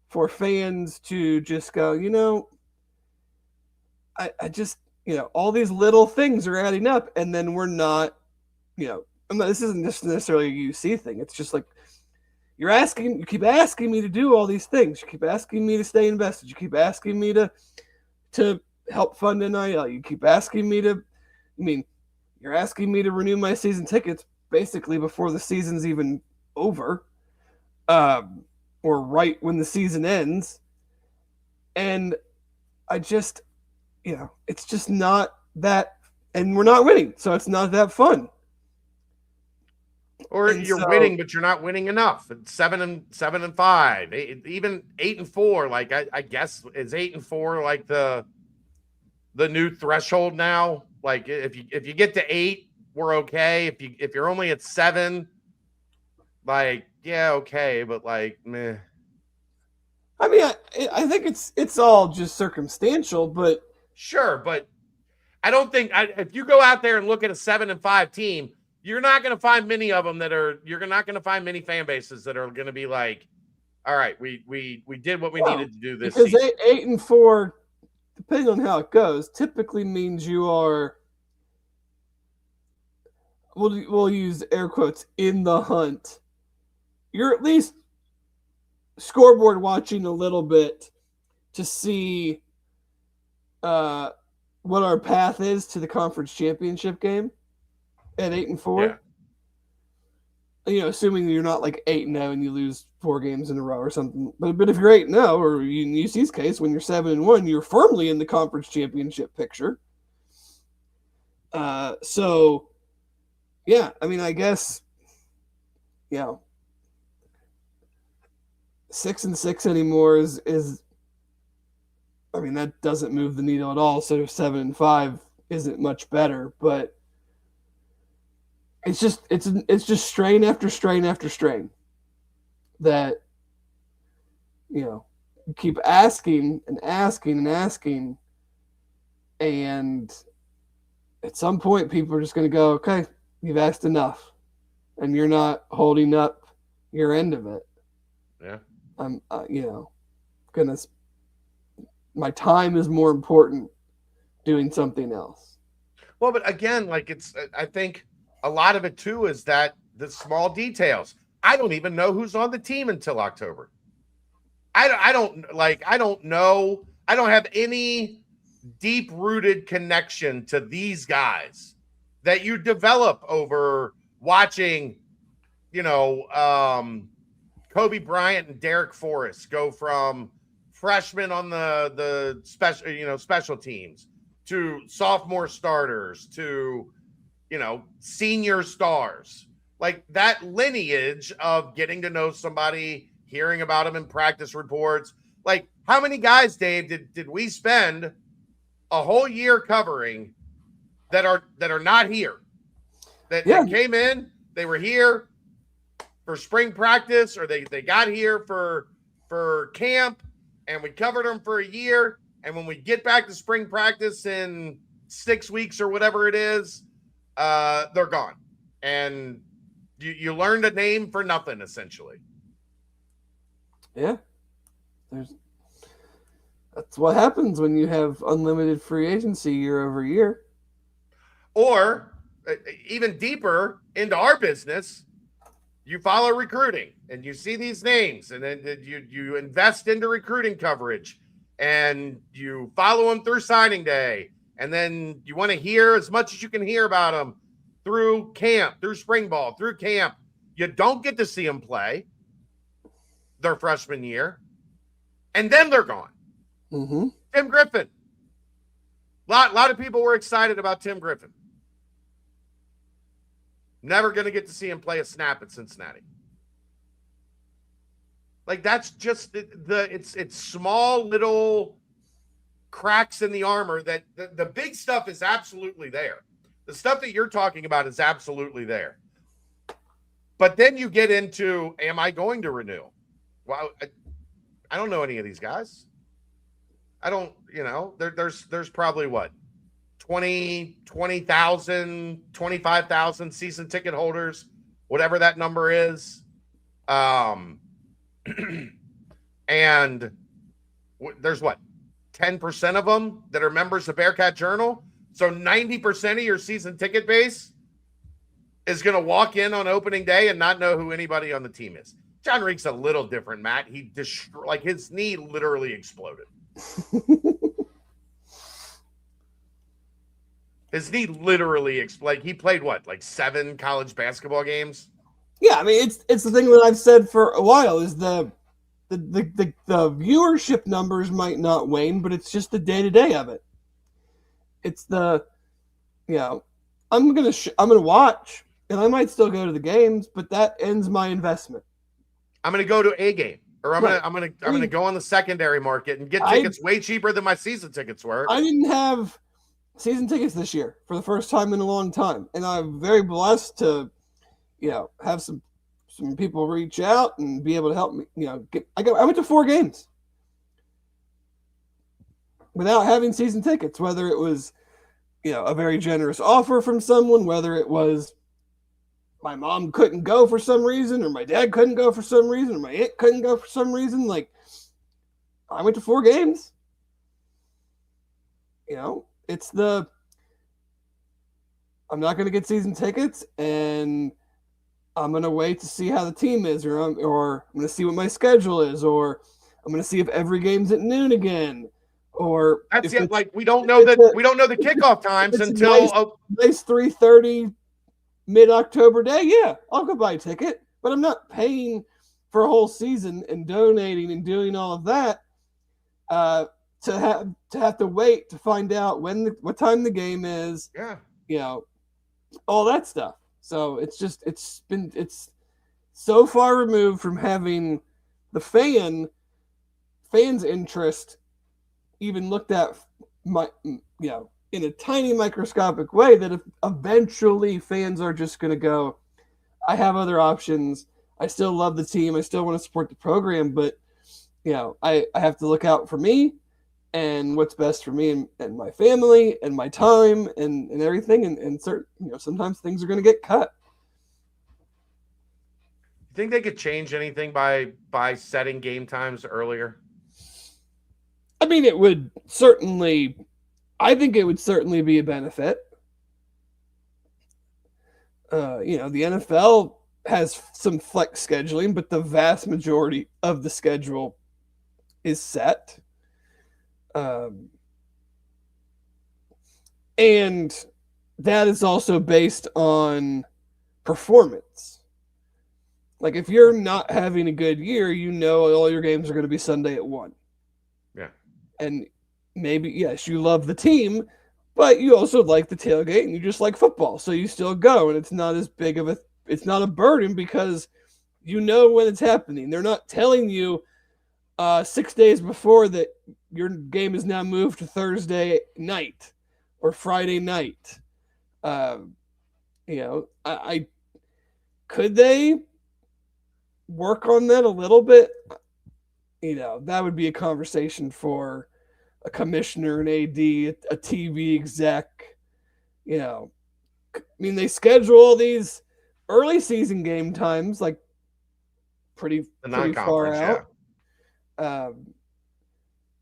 for fans to just go, I just, all these little things are adding up, and then we're not, this isn't just necessarily a UC thing. It's just like, you keep asking me to do all these things. You keep asking me to stay invested. You keep asking me to help fund NIL. You keep asking me you're asking me to renew my season tickets basically before the season's even over, or right when the season ends. And I just, it's just not that, and we're not winning, so it's not that fun. Or you're winning, but you're not winning enough. It's 7-5, even 8-4. Like I guess is 8-4 like the new threshold now. Like if you get to 8, we're okay. If you're only at 7, like yeah, okay, but like meh. I mean, I think it's all just circumstantial, but sure. But I don't think if you go out there and look at a 7-5 team, you're not going to find many of them you're not going to find many fan bases that are going to be like, all right, we did what we needed to do this because season. 8-4, depending on how it goes, typically means you are, we'll use air quotes, in the hunt. You're at least scoreboard watching a little bit to see what our path is to the conference championship game at 8-4. Yeah. Assuming you're not like 8-0 and you lose 4 games in a row or something. But if you're 8-0, or in UC's case, when you're 7-1, you're firmly in the conference championship picture. So yeah, I mean, I guess, 6-6 anymore is I mean, that doesn't move the needle at all. So 7-5 isn't much better, but it's just strain after strain after strain that, you keep asking and asking and asking, and at some point people are just going to go, okay, you've asked enough, and you're not holding up your end of it. Yeah. I'm my time is more important doing something else. Well, but again, like I think a lot of it too is that the small details. I don't even know who's on the team until October. I don't know. I don't have any deep-rooted connection to these guys that you develop over watching, Kobe Bryant and Derek Forrest go from freshmen on the special teams to sophomore starters to, senior stars. Like that lineage of getting to know somebody, hearing about them in practice reports. Like how many guys, Dave, did we spend a whole year covering that are not here? That came in, they were here for spring practice, or they got here for camp, and we covered them for a year. And when we get back to spring practice in 6 weeks or whatever it is, they're gone. And you learned a name for nothing, essentially. Yeah. That's what happens when you have unlimited free agency year over year. Or even deeper into our business, you follow recruiting and you see these names, and then you invest into recruiting coverage and you follow them through signing day. And then you want to hear as much as you can hear about them through camp, through spring ball, through camp. You don't get to see them play their freshman year, and then they're gone. Mm-hmm. Tim Griffin. A lot of people were excited about Tim Griffin. Never going to get to see him play a snap at Cincinnati. Like that's just it's small little cracks in the armor that the big stuff is absolutely there. The stuff that you're talking about is absolutely there. But then you get into, am I going to renew? Well, I don't know any of these guys. I don't, there's probably what, 20,000, 25,000 season ticket holders, whatever that number is. And there's what, 10% of them that are members of Bearcat Journal. So 90% of your season ticket base is going to walk in on opening day and not know who anybody on the team is. John Reek's a little different, Matt. He his knee literally exploded. His knee literally exploded. He played what, like 7 college basketball games? Yeah, I mean it's the thing that I've said for a while is the viewership numbers might not wane, but it's just the day-to-day of it. It's the, I'm gonna watch, and I might still go to the games, but that ends my investment. I'm gonna go to a game, or I'm gonna go on the secondary market and get tickets way cheaper than my season tickets were. I didn't have season tickets this year for the first time in a long time, and I'm very blessed to, have some people reach out and be able to help me. I went to 4 games without having season tickets, whether it was, a very generous offer from someone, whether it was my mom couldn't go for some reason, or my dad couldn't go for some reason, or my aunt couldn't go for some reason. Like, I went to 4 games. It's I'm not going to get season tickets, and I'm going to wait to see how the team is, or I'm going to see what my schedule is, or I'm going to see if every game's at noon again. Or that's it. Like we don't know the kickoff times until nice 3:30 mid-October day. Yeah, I'll go buy a ticket, but I'm not paying for a whole season and donating and doing all of that to have to wait to find out what time the game is. Yeah, all that stuff. So it's so far removed from having the fans' interest even looked at in a tiny microscopic way that if eventually fans are just going to go, I have other options. I still love the team. I still want to support the program, but I have to look out for me and what's best for me and my family and my time and everything. And certain, sometimes things are going to get cut. You think they could change anything by setting game times earlier? I mean, I think it would certainly be a benefit. The NFL has some flex scheduling, but the vast majority of the schedule is set. And that is also based on performance. Like if you're not having a good year, all your games are going to be Sunday at 1. Yeah. And maybe, yes, you love the team, but you also like the tailgate and you just like football. So you still go, and it's not as big of it's not a burden because when it's happening. They're not telling you 6 days before that your game is now moved to Thursday night or Friday night. Could they work on that a little bit? That would be a conversation for a commissioner, an AD, a TV exec. They schedule all these early season game times like pretty far out.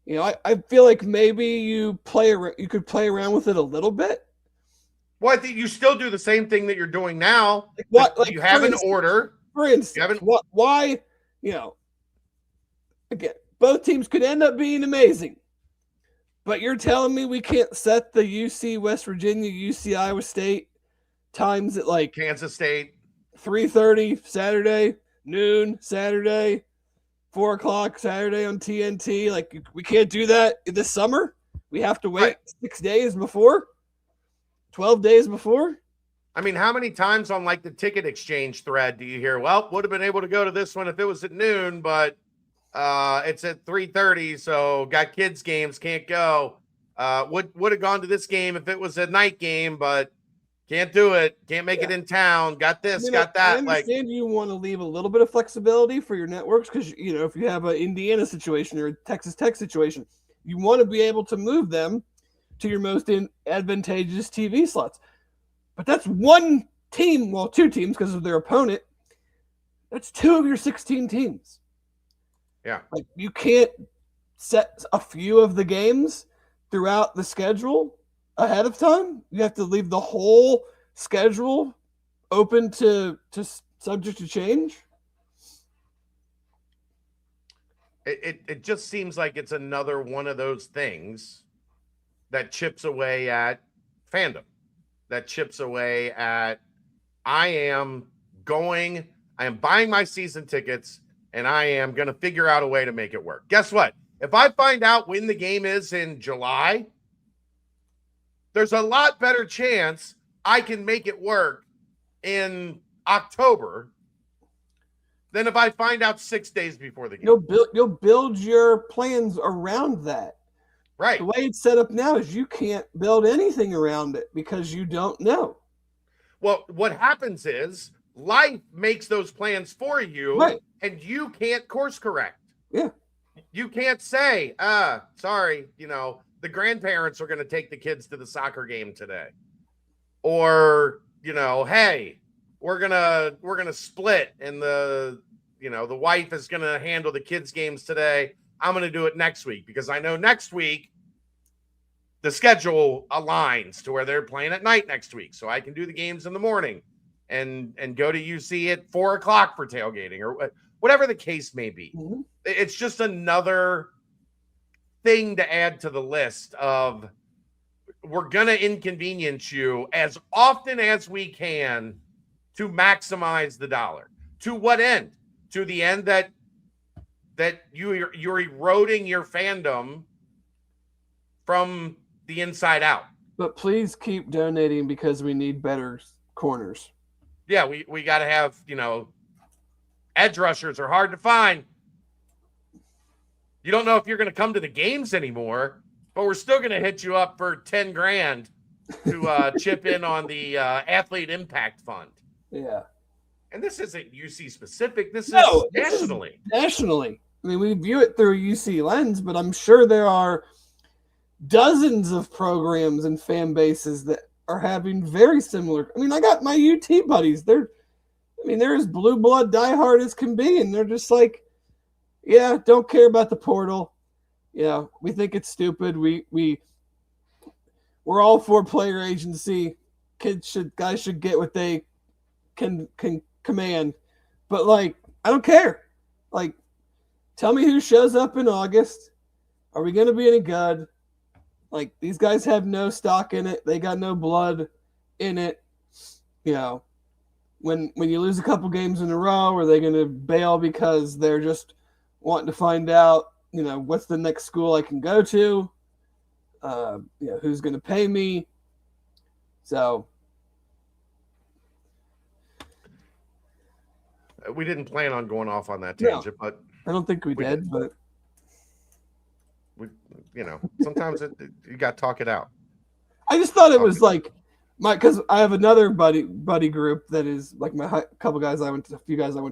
Yeah. I feel like maybe you could play around with it a little bit. Well, I think you still do the same thing that you're doing now. You have an order. For instance, why? Again, both teams could end up being amazing. But you're telling me we can't set the UC West Virginia, UC Iowa State times at like Kansas State, 3:30 Saturday, noon Saturday, 4 o'clock Saturday on TNT. Like we can't do that this summer. We have to wait 6 days before, 12 days before. I mean, how many times on like the ticket exchange thread do you hear, well, would have been able to go to this one if it was at noon, but it's at 3:30, so got kids games, can't go. Would have gone to this game if it was a night game, but can't do it. Can't make it in town. Got this, got that. I understand you want to leave a little bit of flexibility for your networks because, if you have an Indiana situation or a Texas Tech situation, you want to be able to move them to your most advantageous TV slots. But that's one team, well, two teams because of their opponent. That's 2 of your 16 teams. Yeah. Like you can't set a few of the games throughout the schedule ahead of time. You have to leave the whole schedule open to subject to change. It just seems like it's another one of those things that chips away at fandom, that chips away at I am buying my season tickets and I am going to figure out a way to make it work. Guess what? If I find out when the game is in July, there's a lot better chance I can make it work in October than if I find out 6 days before the game. You'll build your plans around that. Right. The way it's set up now is you can't build anything around it because you don't know. Well, what happens is life makes those plans for you, right, and you can't course correct. Yeah. You can't say, sorry, the grandparents are going to take the kids to the soccer game today. Or, hey, we're going to split and the wife is going to handle the kids games today. I'm going to do it next week because I know next week the schedule aligns to where they're playing at night next week. So I can do the games in the morning and go to UC at 4 o'clock for tailgating or whatever the case may be. Mm-hmm. It's just another thing to add to the list of we're going to inconvenience you as often as we can to maximize the dollar. To what end? To the end that you're eroding your fandom from the inside out. But please keep donating because we need better corners. Yeah, we got to have, edge rushers are hard to find. You don't know if you're going to come to the games anymore, but we're still going to hit you up for 10 grand to chip in on the Athlete Impact Fund. Yeah. And this isn't UC specific. This is nationally. Nationally. I mean, we view it through a UC lens, but I'm sure there are dozens of programs and fan bases that are having very similar. I mean, I got my UT buddies. They're as blue blood diehard as can be, and they're just like, yeah, don't care about the portal. Yeah, we think it's stupid. We're all for player agency. Guys should get what they can command. But like, I don't care. Like, tell me who shows up in August. Are we gonna be any good? Like, these guys have no stock in it. They got no blood in it. You know, when you lose a couple games in a row, are they gonna bail because they're just wanting to find out, you know, what's the next school I can go to? Who's going to pay me? So we didn't plan on going off on that tangent, but I don't think we did. But we, sometimes you got to talk it out. I just thought it was like because I have another buddy group that is like a few guys I went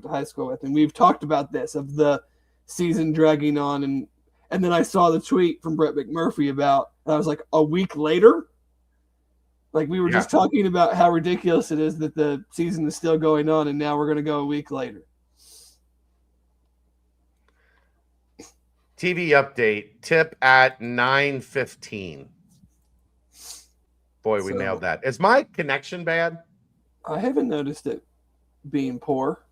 to high school with, and we've talked about this of the season dragging on, and then I saw the tweet from Brett McMurphy about, and I was like, a week later? Like, we were just talking about how ridiculous it is that the season is still going on, and now we're going to go a week later. TV update, tip at 9:15. Boy, we nailed that. Is my connection bad? I haven't noticed it being poor.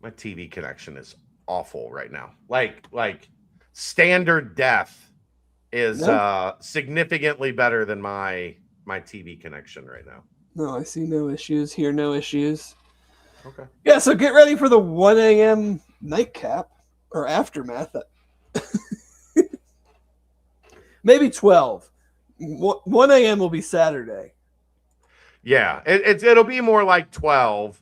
My TV connection is awful right now. Like standard def is significantly better than my TV connection right now. No, I see no issues. Hear no issues. Okay. Yeah, so get ready for the 1 a.m. nightcap or aftermath. Maybe 12. 1 a.m. will be Saturday. Yeah, it'll be more like 12.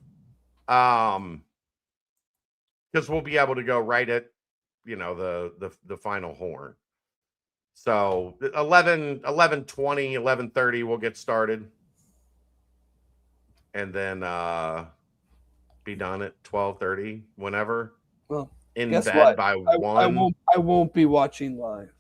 Because we'll be able to go right at, the final horn. So 11:20, 11:30, we'll get started. And then be done at 12:30, whenever. Well, in bed by 1. I won't be watching live.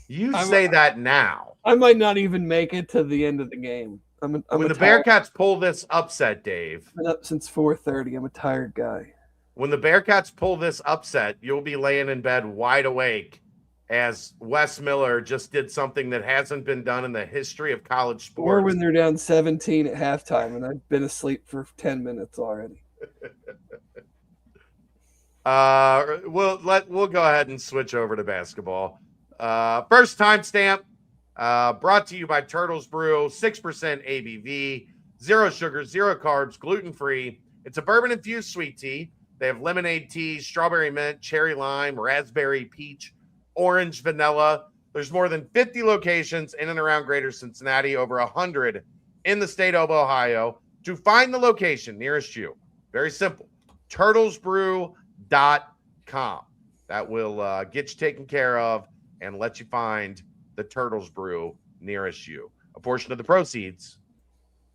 You say that now. I might not even make it to the end of the game. I'm when the Bearcats pull this upset, Dave. I've been up since 4:30. I'm a tired guy. When the Bearcats pull this upset, you'll be laying in bed wide awake as Wes Miller just did something that hasn't been done in the history of college sports. Or when they're down 17 at halftime and I've been asleep for 10 minutes already. We'll go ahead and switch over to basketball. First timestamp brought to you by Turtles Brew, 6% ABV, 0 sugar, 0 carbs, gluten-free. It's a bourbon-infused sweet tea. They have lemonade tea, strawberry mint, cherry lime, raspberry peach, orange vanilla. There's more than 50 locations in and around Greater Cincinnati, over 100 in the state of Ohio. To find the location nearest you, very simple, turtlesbrew.com. That will get you taken care of and let you find the Turtles Brew nearest you. A portion of the proceeds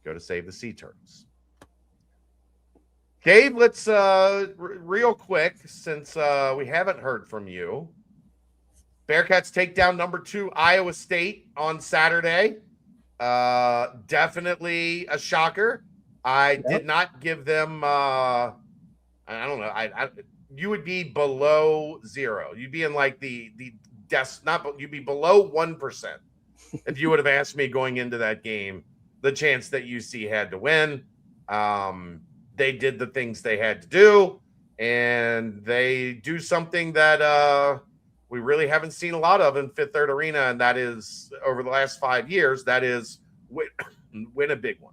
go to Save the Sea Turtles. Gabe, let's real quick, since we haven't heard from you. Bearcats take down number 2 Iowa State on Saturday. Definitely a shocker. I did not give them. I don't know. You would be below 0. You'd be in like you'd be below 1% if you would have asked me going into that game the chance that UC had to win. They did the things they had to do, and they do something that we really haven't seen a lot of in Fifth Third Arena, and that is over the last 5 years. That is win a big one.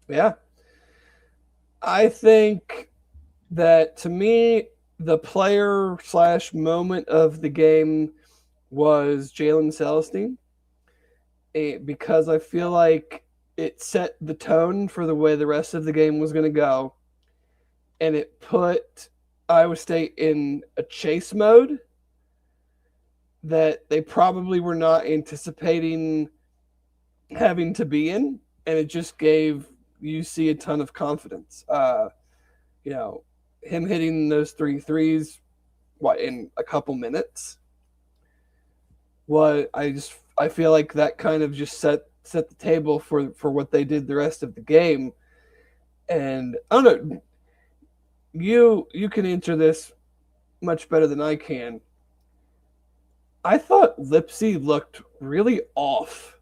Yeah. I think that, to me, the player / moment of the game was Jalen Celestine, because I feel like it set the tone for the way the rest of the game was going to go, and it put Iowa State in a chase mode that they probably were not anticipating having to be in, and it just gave UC a ton of confidence. Him hitting those 3 threes, in a couple minutes. I feel like that kind of just set the table for what they did the rest of the game. And I don't know, you can answer this much better than I can. I thought Lipsy looked really off.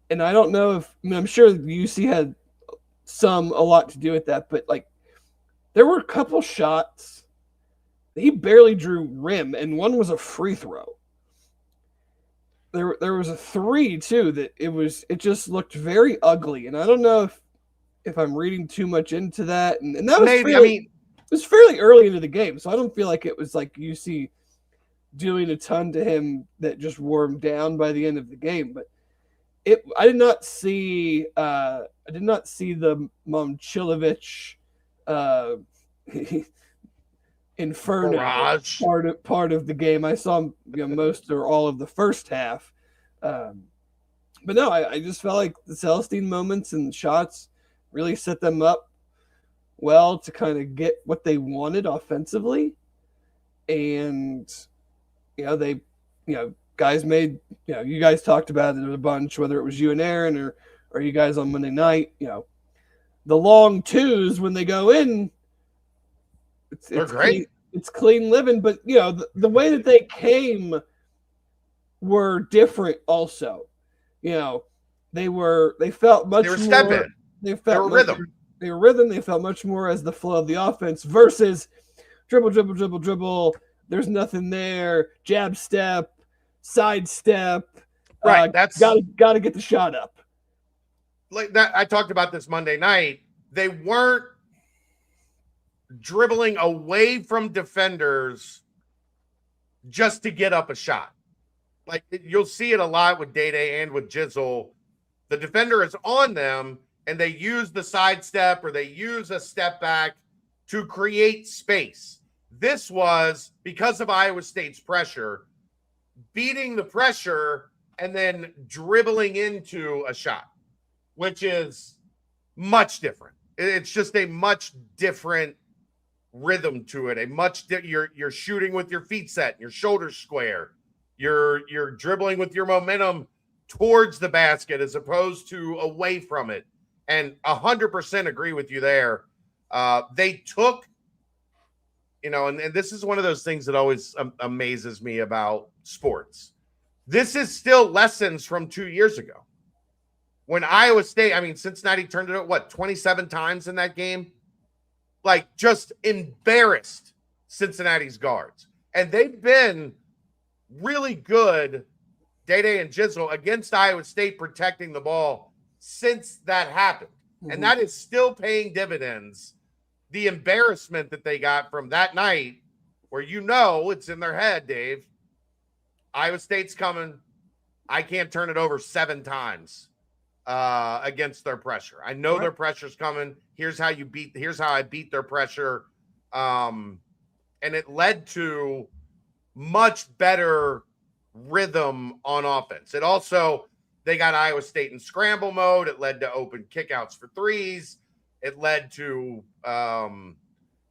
And I don't know I'm sure UC had a lot to do with that, but like there were a couple shots he barely drew rim, and one was a free throw. There was a 3 too that it just looked very ugly, and I don't know if I'm reading too much into that, and that was it was fairly early into the game, so I don't feel like it was like UC doing a ton to him that just wore him down by the end of the game. But I did not see the Momcilovic Inferno part of the game. I saw most or all of the first half, but no, I just felt like the Celestine moments and shots really set them up well to kind of get what they wanted offensively, and they guys made you guys talked about it a bunch, whether it was you and Aaron or you guys on Monday night. The long twos when they go in. They're great. It's clean living, but the way that they came were different. Also, they felt much more. Stepping. They felt rhythm. They were rhythm. They felt much more as the flow of the offense versus dribble, dribble, dribble, dribble. There's nothing there. Jab step, side step. Right. That's got to get the shot up. Like that. I talked about this Monday night. They weren't dribbling away from defenders just to get up a shot. Like you'll see it a lot with Day and with Jizzle. The defender is on them and they use the side step or they use a step back to create space. This was because of Iowa State's pressure, beating the pressure and then dribbling into a shot, which is much different. It's just a much different rhythm to it. You're shooting with your feet set, your shoulders square. You're dribbling with your momentum towards the basket as opposed to away from it. And 100% agree with you there. They took, and this is one of those things that always amazes me about sports. This is still lessons from 2 years ago. When Iowa State, Cincinnati turned it 27 times in that game? Like just embarrassed Cincinnati's guards. And they've been really good, Day and Jizzle, against Iowa State protecting the ball since that happened. Mm-hmm. And that is still paying dividends. The embarrassment that they got from that night where it's in their head, Dave. Iowa State's coming. I can't turn it over 7 times against their pressure. I know their pressure's coming. Here's how I beat their pressure. And it led to much better rhythm on offense. It also, they got Iowa State in scramble mode. It led to open kickouts for threes. It led to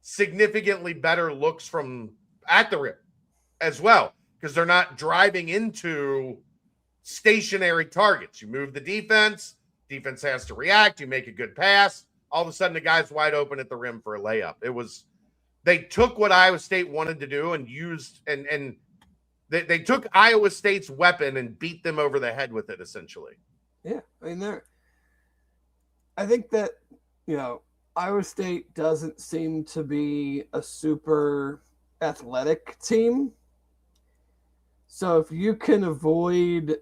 significantly better looks from at the rim as well, because they're not driving into stationary targets. You move the defense has to react. You make a good pass. All of a sudden, the guy's wide open at the rim for a layup. They took what Iowa State wanted to do and used, and they took Iowa State's weapon and beat them over the head with it, essentially. Yeah, I think that, Iowa State doesn't seem to be a super athletic team. So if you can avoid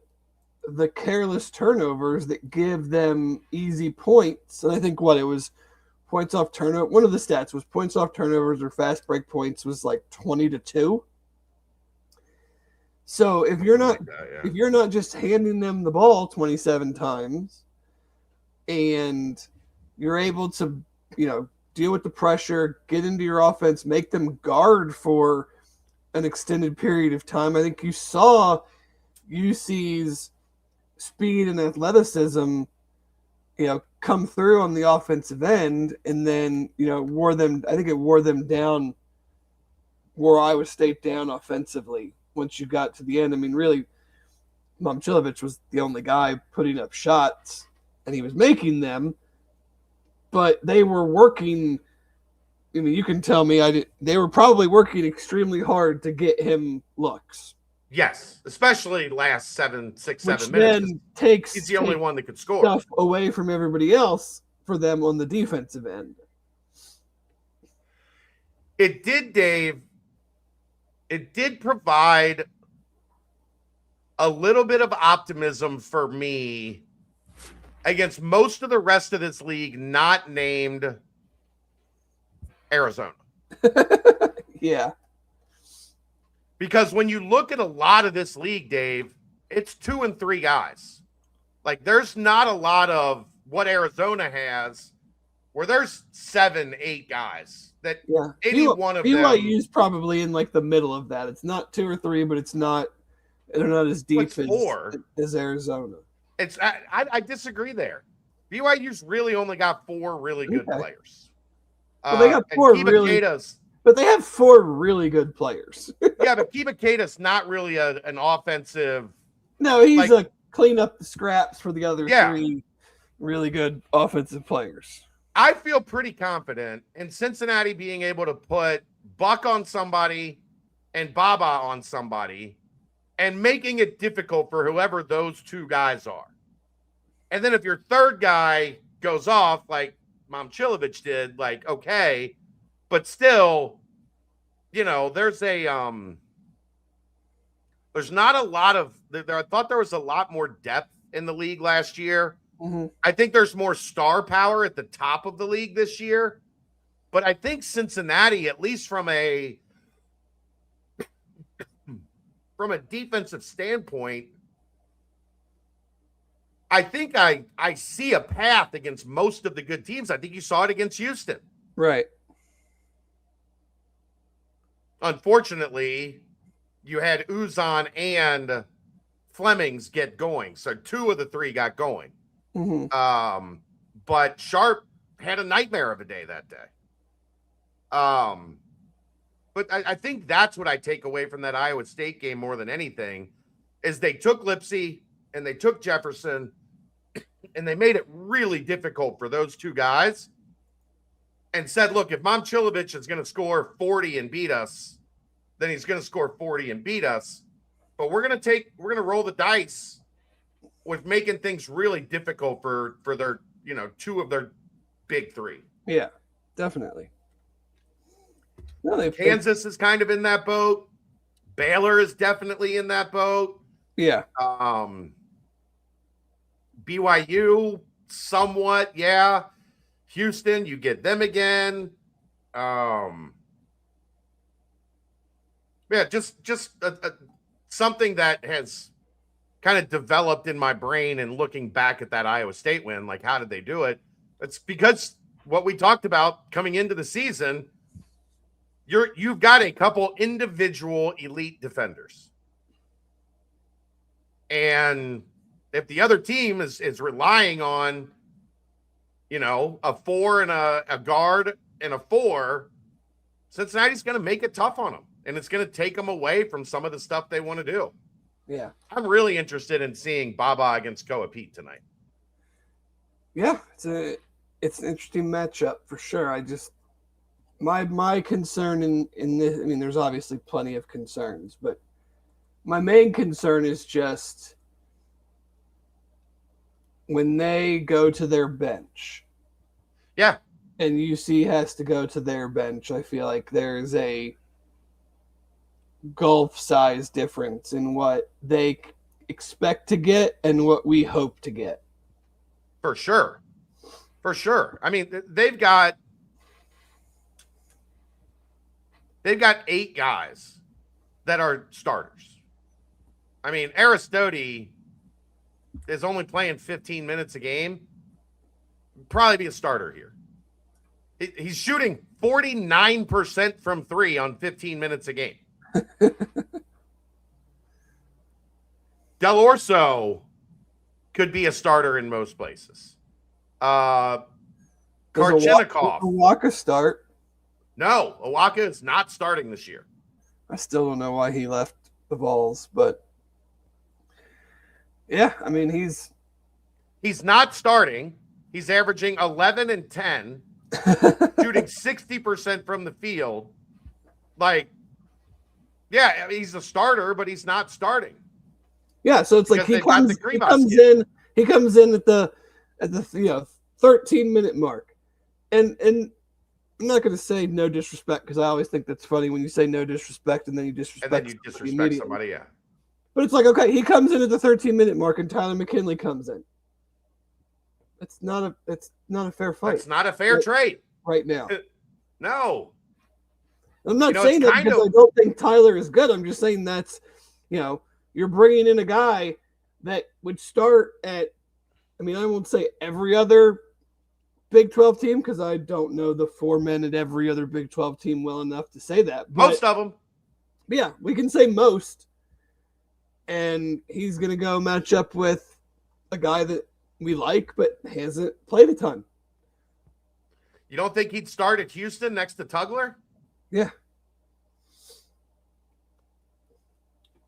the careless turnovers that give them easy points, and I think it was points off turnover. One of the stats was points off turnovers or fast break points was like 20-2. So if you're not just handing them the ball 27 times and you're able to, deal with the pressure, get into your offense, make them guard for an extended period of time. I think you saw UC's speed and athleticism, come through on the offensive end, and then, wore them down, wore Iowa State down offensively once you got to the end. I mean, really, Momcilovic was the only guy putting up shots, and he was making them, but they were working. I mean, you can tell me they were probably working extremely hard to get him looks. Yes, especially last 7 minutes. Then he's the only one that could score. Stuff away from everybody else for them on the defensive end. It did, Dave. It did provide a little bit of optimism for me against most of the rest of this league, not named Arizona. Yeah. Because when you look at a lot of this league, Dave, it's 2 and 3 guys. Like, there's not a lot of what Arizona has where there's 7, 8 guys that any one of them. BYU's probably in like the middle of that. It's not 2 or 3, but they're not as deep as Arizona. I disagree there. BYU's really only got 4 really good players. Well, they got 4 really. But they have 4 really good players. Yeah, but Kiba Keita's not really an offensive. No, he's a clean up the scraps for the other 3 really good offensive players. I feel pretty confident in Cincinnati being able to put Buck on somebody and Baba on somebody and making it difficult for whoever those 2 guys are. And then if your third guy goes off like Momcilovic did, okay. But still, there's not a lot of I thought there was a lot more depth in the league last year. Mm-hmm. I think there's more star power at the top of the league this year. But I think Cincinnati, at least from a defensive standpoint, I think I see a path against most of the good teams. I think you saw it against Houston. Right. Unfortunately, you had Uzan and Flemings get going. So 2 of the 3 got going. Mm-hmm. But Sharp had a nightmare of a day that day. But I think that's what I take away from that Iowa State game more than anything is they took Lipsey and they took Jefferson and they made it really difficult for those 2 guys. And said, look, if Momcilovic is going to score 40 and beat us, then he's going to score 40 and beat us. But we're going to roll the dice with making things really difficult for their, 2 of their big 3. Yeah, definitely. No, Kansas is kind of in that boat. Baylor is definitely in that boat. Yeah. BYU, somewhat, yeah. Houston, you get them again. Just something that has kind of developed in my brain and looking back at that Iowa State win, like how did they do it? It's because what we talked about coming into the season, you've got a couple individual elite defenders. And if the other team is relying on a 4 and a guard and a 4, Cincinnati's going to make it tough on them. And it's going to take them away from some of the stuff they want to do. Yeah. I'm really interested in seeing Baba against Koa Pete tonight. Yeah, it's an interesting matchup for sure. I just my concern in this, I mean, there's obviously plenty of concerns, but my main concern is just when they go to their bench. Yeah. And UC has to go to their bench, I feel like there's a gulf size difference in what they expect to get and what we hope to get. For sure. For sure. I mean, they've got 8 guys that are starters. I mean, Aristoti is only playing 15 minutes a game. Probably be a starter here. He's shooting 49% from 3 on 15 minutes a game. Del Orso could be a starter in most places. Korchennikov. Awaka start. No, Awaka is not starting this year. I still don't know why he left the Vols, but yeah, I mean he's not starting. He's averaging 11 and 10, shooting 60% from the field. Like, yeah, he's a starter, but he's not starting. Yeah, so it's like he comes in at the 13-minute mark. And I'm not going to say no disrespect because I always think that's funny when you say no disrespect and then you disrespect somebody, yeah. But it's like, okay, he comes in at the 13-minute mark and Tyler McKinley comes in. It's not a fair fight. It's not a fair trade right now. No. I'm not saying that because I don't think Tyler is good. I'm just saying that's, you're bringing in a guy that would start at, I won't say every other Big 12 team because I don't know the 4 men at every other Big 12 team well enough to say that. But, most of them. Yeah, we can say most. And he's going to go match up with a guy that we like but hasn't played a ton. You don't think he'd start at Houston next to Tugler? Yeah.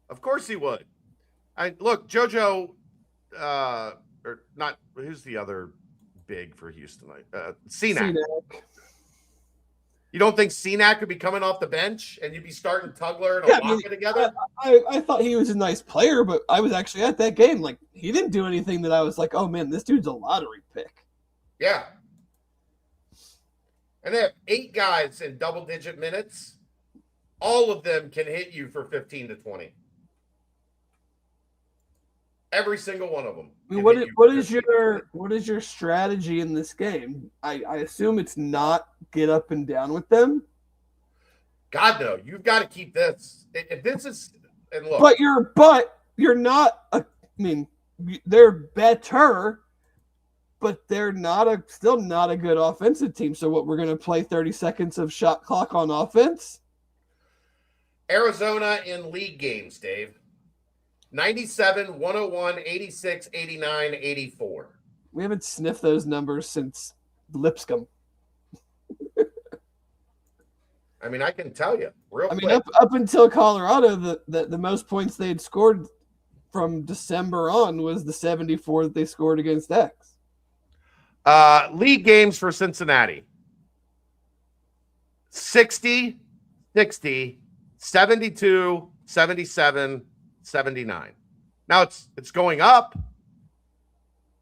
Of course he would. Look, JoJo, or not, who's the other big for Houston? Cenac. You don't think Cenac could be coming off the bench and you'd be starting Tugler and Awaka together? I thought he was a nice player, but I was actually at that game. Like, he didn't do anything that I was like, oh, man, this dude's a lottery pick. Yeah. And they have 8 guys in double-digit minutes. All of them can hit you for 15 to 20. Every single one of them. What is your strategy in this game? I assume it's not get up and down with them. God no, you've got to keep this. If this is and look, but you're not. They're better, but they're still not a good offensive team. So what, we're going to play 30 seconds of shot clock on offense? Arizona in league games, Dave. 97, 101, 86, 89, 84. We haven't sniffed those numbers since Lipscomb. I can tell you real quick. Up until Colorado, the most points they had scored from December on was the 74 that they scored against X. League games for Cincinnati. 60, 60, 72, 77, 79. Now it's going up.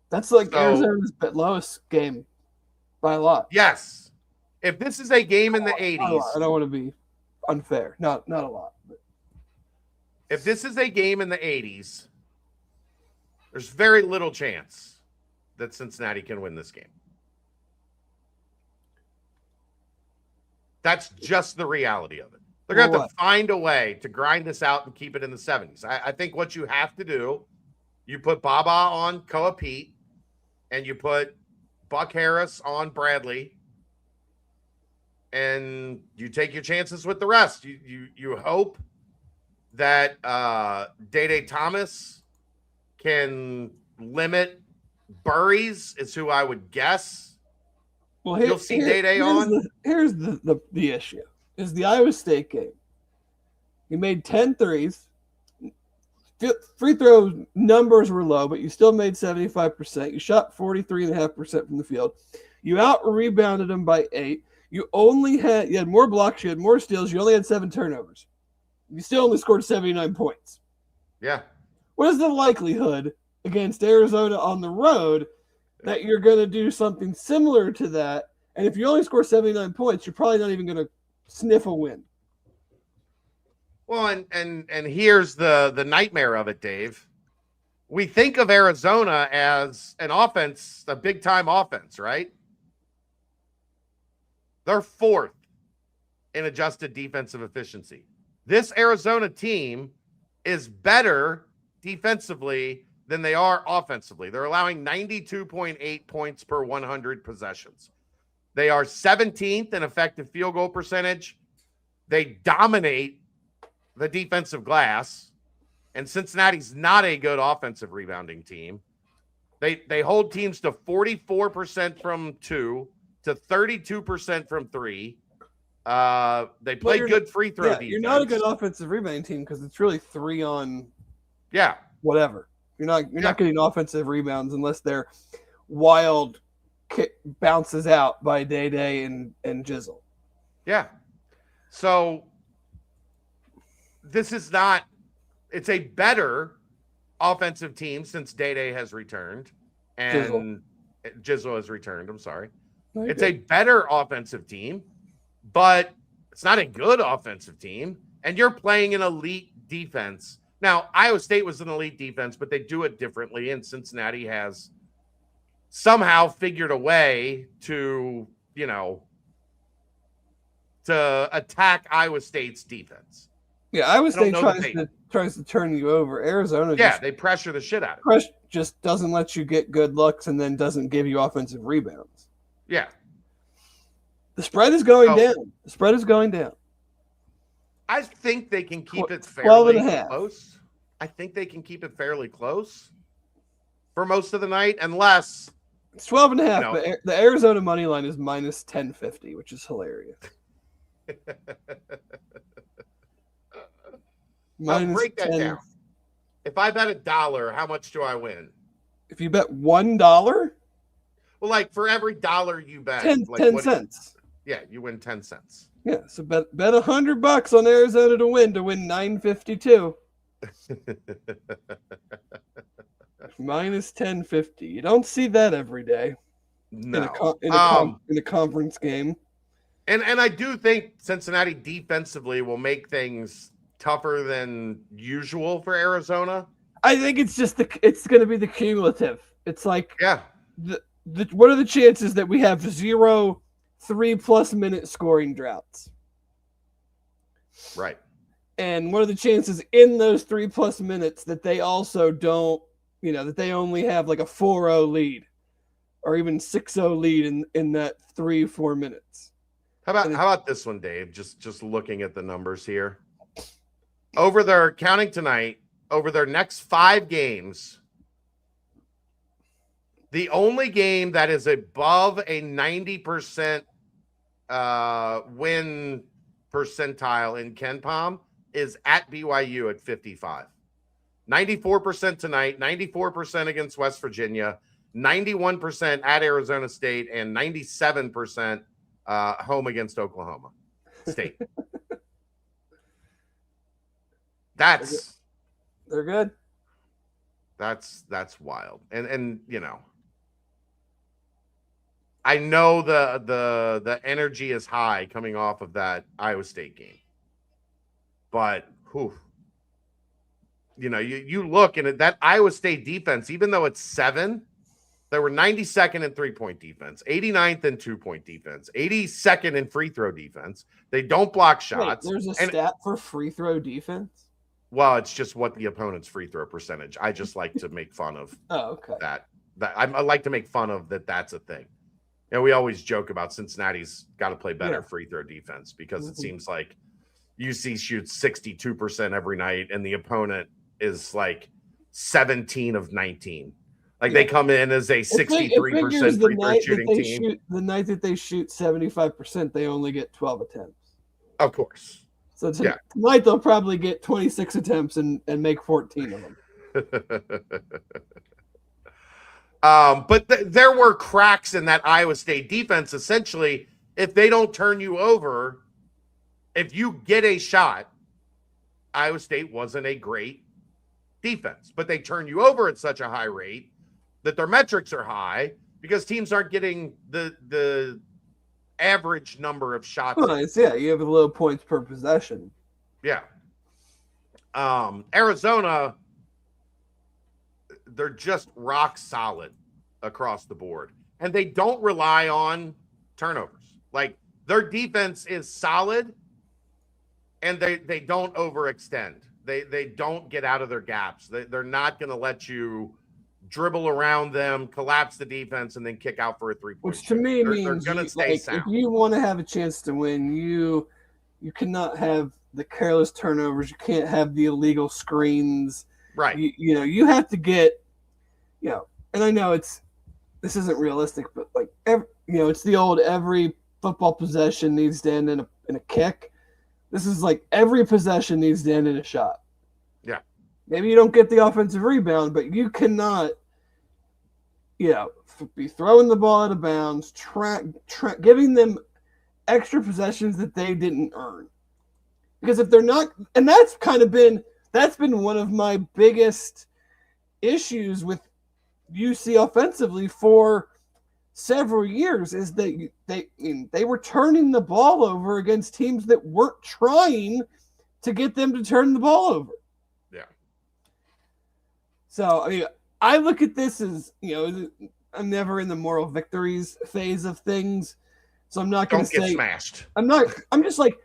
That's like Arizona's lowest game by a lot. Yes. If this is a game in the 80s. I don't want to be unfair. Not a lot. But. If this is a game in the 80s, there's very little chance that Cincinnati can win this game. That's just the reality of it. They're going to have to find a way to grind this out and keep it in the 70s. I think what you have to do, you put Baba on Koa Pete, and you put Buck Harris on Bradley, and you take your chances with the rest. You hope that Dede Thomas can limit Burries, is who I would guess. Well, you'll see Dede on. Here's the issue. Is the Iowa State game. You made 10 threes. Free throw numbers were low, but you still made 75%. You shot 43.5% from the field. You out-rebounded them by 8. You had more blocks, you had more steals, you only had 7 turnovers. You still only scored 79 points. Yeah. What is the likelihood against Arizona on the road that you're going to do something similar to that? And if you only score 79 points, you're probably not even going to sniff a win. Well, and here's the nightmare of it, Dave. We think of Arizona as an offense, a big-time offense, right? They're 4th in adjusted defensive efficiency. This Arizona team is better defensively than they are offensively. They're allowing 92.8 points per 100 possessions. They are 17th in effective field goal percentage. They dominate the defensive glass, and Cincinnati's not a good offensive rebounding team. They hold teams to 44% from 2 to 32% from 3. They play good free throw defense. You're not a good offensive rebounding team because it's really 3 on whatever. You're not getting offensive rebounds unless they're wild bounces out by Day and Jizzle. Yeah. So this is not – it's a better offensive team since Day has returned and Jizzle has returned. I'm sorry. It's a better offensive team, but it's not a good offensive team. And you're playing an elite defense. Now, Iowa State was an elite defense, but they do it differently. And Cincinnati has somehow figured a way to, to attack Iowa State's defense. Yeah, Iowa State tries to turn you over. Arizona they pressure the shit out of it. Just doesn't let you get good looks and then doesn't give you offensive rebounds. Yeah. The spread is going down. The spread is going down. I think they can keep it fairly 12.5. close. I think they can keep it fairly close for most of the night, unless it's 12.5. But the Arizona money line is minus 1050, which is hilarious. Break that down. If I bet $1, how much do I win? If you bet $1, well, like for every dollar you bet, 10 cents. Yeah, you win 10 cents. Yeah, so bet $100 on Arizona to win $952. Minus 1050. You don't see that every day. No. In a conference game. And I do think Cincinnati defensively will make things tougher than usual for Arizona. I think it's just it's going to be the cumulative. It's like what are the chances that we have 0 3+ minute scoring droughts? Right. And what are the chances in those 3+ minutes that they also don't, that they only have like a 4-0 lead or even 6-0 lead in that 3-4 minutes? How about this one, Dave? Just looking at the numbers here. Over their counting tonight, over their next 5 games, the only game that is above a 90% win percentile in KenPom is at BYU at 55. 94% tonight, 94% against West Virginia, 91% at Arizona State, and 97% home against Oklahoma State. They're good. That's wild. And I know the energy is high coming off of that Iowa State game. But you look and that Iowa State defense, even though it's 7, they were 92nd in 3-point defense, 89th in 2-point defense, 82nd in free throw defense. They don't block shots. Wait, there's a stat for free throw defense? Well, it's just what the opponent's free throw percentage. I just like to make fun of that. I like to make fun of that. That's a thing. We always joke about Cincinnati's got to play better free throw defense because it seems like UC shoots 62% every night and the opponent is like 17 of 19. Like they come in as a 63% free throw shooting team. The night that they shoot 75%, they only get 12 attempts. Of course. So tonight they'll probably get 26 attempts and make 14 of them. But there were cracks in that Iowa State defense. Essentially, if they don't turn you over, if you get a shot, Iowa State wasn't a great defense, but they turn you over at such a high rate that their metrics are high because teams aren't getting the average number of shots. You have a low points per possession. Yeah. Arizona, they're just rock solid across the board. And they don't rely on turnovers. Like their defense is solid and they don't overextend. They don't get out of their gaps. They're not going to let you dribble around them, collapse the defense, and then kick out for a 3-point. Which to me means they're going to stay sound. If you want to have a chance to win, you cannot have the careless turnovers. You can't have the illegal screens. Right. You have to get, and I know this isn't realistic, but like, it's the old every football possession needs to end in a kick. This is like every possession needs to end in a shot. Yeah. Maybe you don't get the offensive rebound, but you cannot, be throwing the ball out of bounds, giving them extra possessions that they didn't earn. Because if they're not, and that's been one of my biggest issues with UC offensively for several years, is that they were turning the ball over against teams that weren't trying to get them to turn the ball over. Yeah. So, I look at this as, I'm never in the moral victories phase of things. So I'm not going to say. Don't get smashed. I'm just like,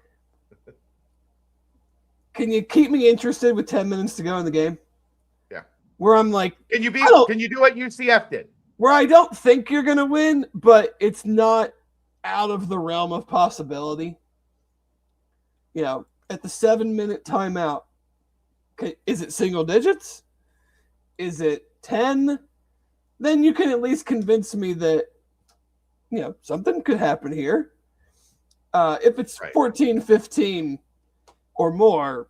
can you keep me interested with 10 minutes to go in the game? Yeah. Where I'm like, can you do what UCF did? Where I don't think you're going to win, but it's not out of the realm of possibility. At the 7-minute timeout, okay, is it single digits? Is it 10? Then you can at least convince me that, something could happen here. If it's 14-15 or more,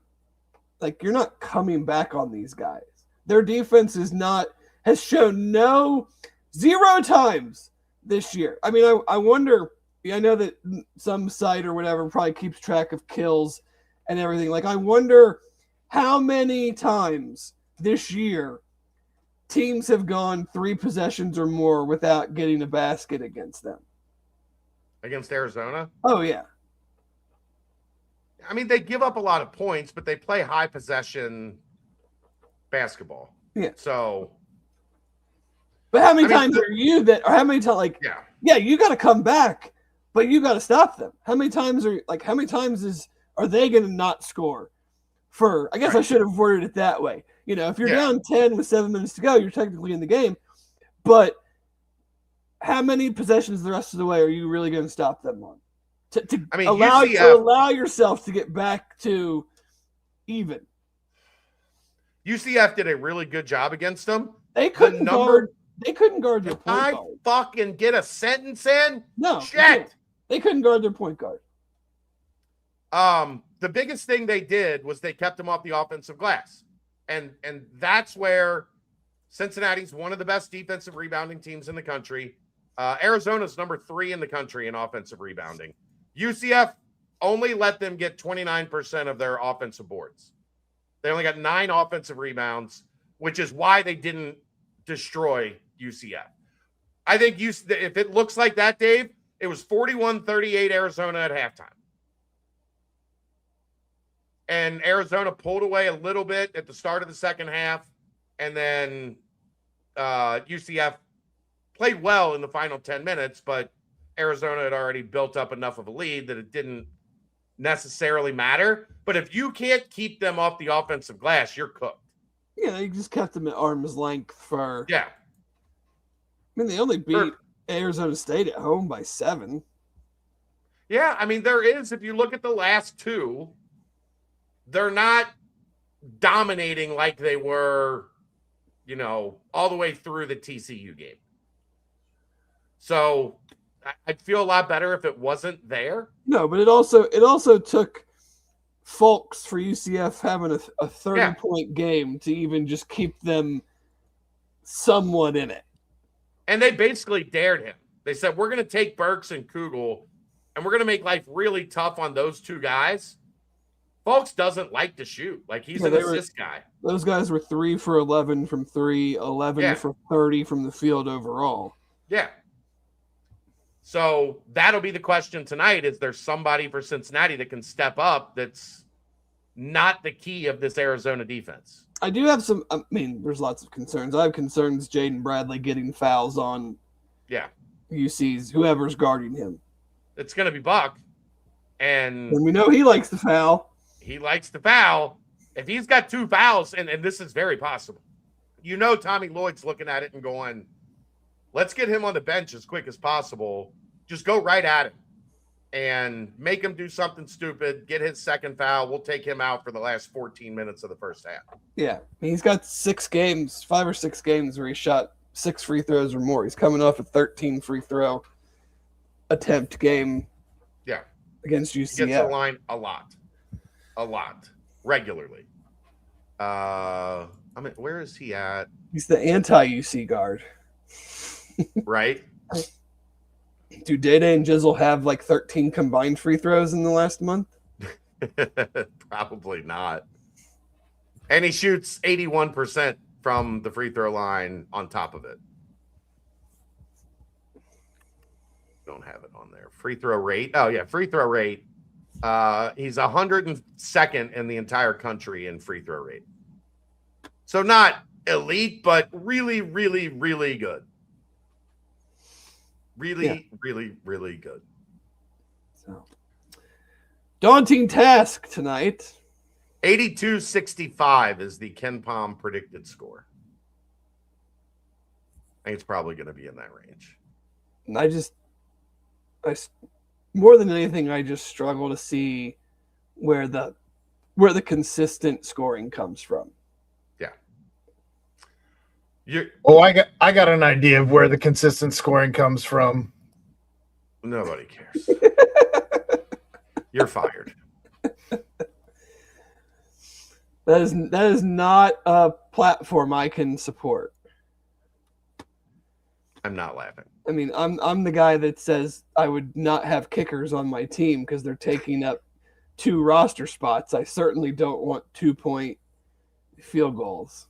like, you're not coming back on these guys. Their defense has shown zero times this year. I wonder, I know that some site or whatever probably keeps track of kills and everything. Like, I wonder how many times this year teams have gone 3 possessions or more without getting a basket against them. Against Arizona? Oh, yeah. They give up a lot of points, but they play high possession basketball. Yeah. So. But how many times are you that, or how many times, you got to come back, but you got to stop them. How many times are they going to not score? I guess I should have worded it that way. If you're down 10 with 7 minutes to go, you're technically in the game. But how many possessions the rest of the way are you really going to stop them on? To allow yourself to get back to even. UCF did a really good job against them. They couldn't guard their point guard. Fucking get a sentence in? No. Shit. They couldn't guard their point guard. The biggest thing they did was they kept them off the offensive glass. And that's where Cincinnati's one of the best defensive rebounding teams in the country. Arizona's number 3 in the country in offensive rebounding. UCF only let them get 29% of their offensive boards. They only got 9 offensive rebounds, which is why they didn't destroy UCF. I think if it looks like that, Dave, it was 41-38 Arizona at halftime. And Arizona pulled away a little bit at the start of the second half. And then UCF played well in the final 10 minutes, but Arizona had already built up enough of a lead that it didn't necessarily matter. But if you can't keep them off the offensive glass, you're cooked. Yeah, they just kept them at arm's length for... Yeah. They only beat Arizona State at home by 7. Yeah, there is, if you look at the last 2, they're not dominating like they were, all the way through the TCU game. So I'd feel a lot better if it wasn't there. No, but it also took Fulks for UCF having a 30-point game to even just keep them somewhat in it. And they basically dared him. They said, we're going to take Burks and Kugel, and we're going to make life really tough on those 2 guys. Fulks doesn't like to shoot. Like, he's an assist guy. Those guys were 3 for 11 from 3, 11 for 30 from the field overall. Yeah. So that'll be the question tonight. Is there somebody for Cincinnati that can step up that's not the key of this Arizona defense? I do have some – there's lots of concerns. I have concerns Jaden Bradley getting fouls on UC's, whoever's guarding him. It's going to be Buck. And we know he likes to foul. He likes to foul. If he's got 2 fouls, and this is very possible, Tommy Lloyd's looking at it and going, let's get him on the bench as quick as possible. Just go right at him. and make him do something stupid, get his second foul. We'll take him out for the last 14 minutes of the first half. Yeah. He's got 5 or 6 games where he shot 6 free throws or more. He's coming off a 13 free throw attempt game. Yeah. Against UCF. He gets to the line a lot, regularly. Where is he at? He's the anti-UC guard. Right? Do Data and Jizzle have like 13 combined free throws in the last month? Probably not. And he shoots 81% from the free throw line on top of it. Don't have it on there. Free throw rate. Oh, yeah, free throw rate. He's 102nd in the entire country in free throw rate. So not elite, but really, really, really good. Really, really good. So, daunting task tonight. 82-65 is the Ken Palm predicted score. I think it's probably going to be in that range. And I more than anything, I just struggle to see where the consistent scoring comes from. I got an idea of where the consistent scoring comes from. Nobody cares. You're fired. That is not a platform I can support. I'm not laughing. I mean, I'm the guy that says I would not have kickers on my team because they're taking up 2 roster spots. I certainly don't want 2-point field goals.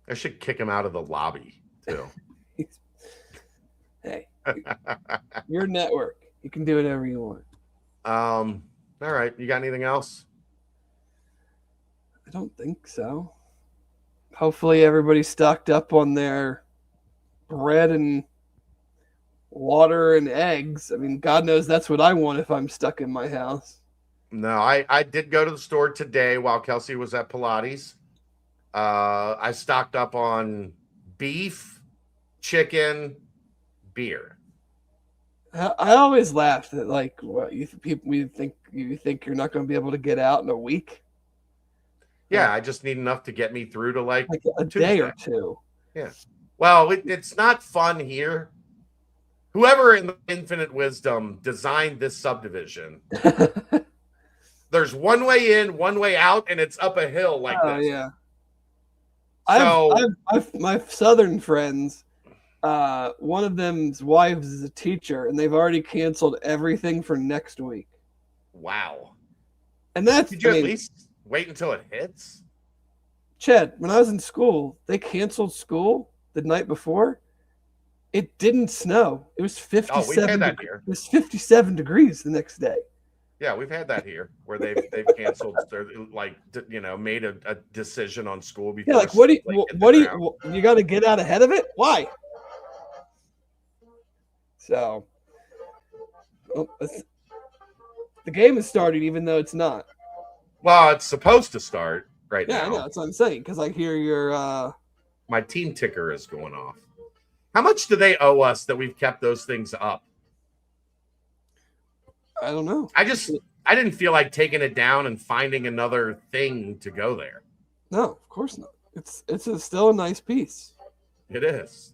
I should kick him out of the lobby, too. Hey, your network. You can do whatever you want. All right. You got anything else? I don't think so. Hopefully everybody's stocked up on their bread and water and eggs. I mean, God knows that's what I want if I'm stuck in my house. No, I did go to the store today while Kelsey was at Pilates. I stocked up on beef, chicken, beer. I always laugh that, like, what you think you're not going to be able to get out in a week. Yeah, I just need enough to get me through to like a day or two. Yeah. Well, it's not fun here. Whoever in the infinite wisdom designed this subdivision, there's one way in, one way out, and it's up a hill like this. Oh, yeah. So, I've my southern friends, one of them's wives is a teacher, and they've already canceled everything for next week. Wow. And that's Did you at least wait until it hits? Chad, when I was in school, they canceled school the night before. It didn't snow. It was 57. We've had that here. It was 57 degrees the next day. Yeah, we've had that here where they've canceled, made a decision on school before. Yeah, like what do you got to get out ahead of it? Why? So, the game is starting, even though it's not. Well, it's supposed to start right now. Yeah, I know. That's what I'm saying because I hear your. My team ticker is going off. How much do they owe us that we've kept those things up? I don't know. I didn't feel like taking it down and finding another thing to go there. No, of course not. It's still a nice piece. It is.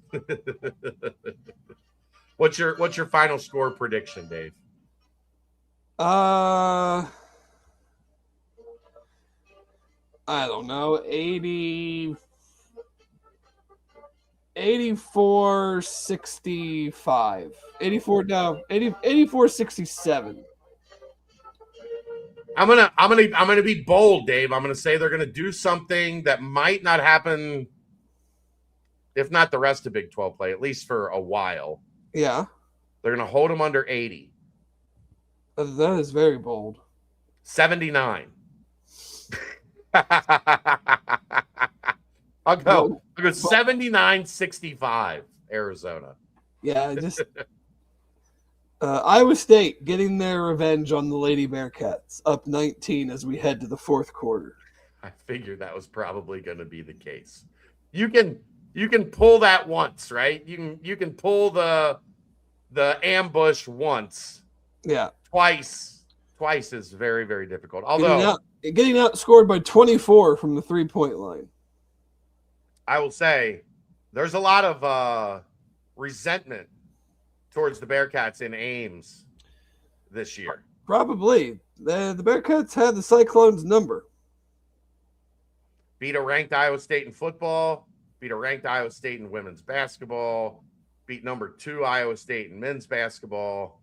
What's your final score prediction, Dave? I don't know. 84-65. 84-67. I'm gonna be bold, Dave. I'm gonna say they're gonna do something that might not happen, if not the rest of Big 12 play, at least for a while. Yeah. They're gonna hold them under 80. That is very bold. 79. I'll go 79-65, Arizona. Yeah, just Iowa State getting their revenge on the Lady Bearcats, up 19 as we head to the fourth quarter. I figured that was probably going to be the case. You can pull that once, right? You can pull the the ambush once. Yeah. Twice is very, very difficult. Although getting outscored by 24 from the 3-point line. I will say there's a lot of resentment towards the Bearcats in Ames this year. Probably. The Bearcats had the Cyclones' number. Beat a ranked Iowa State in football, beat a ranked Iowa State in women's basketball, beat number 2 Iowa State in men's basketball.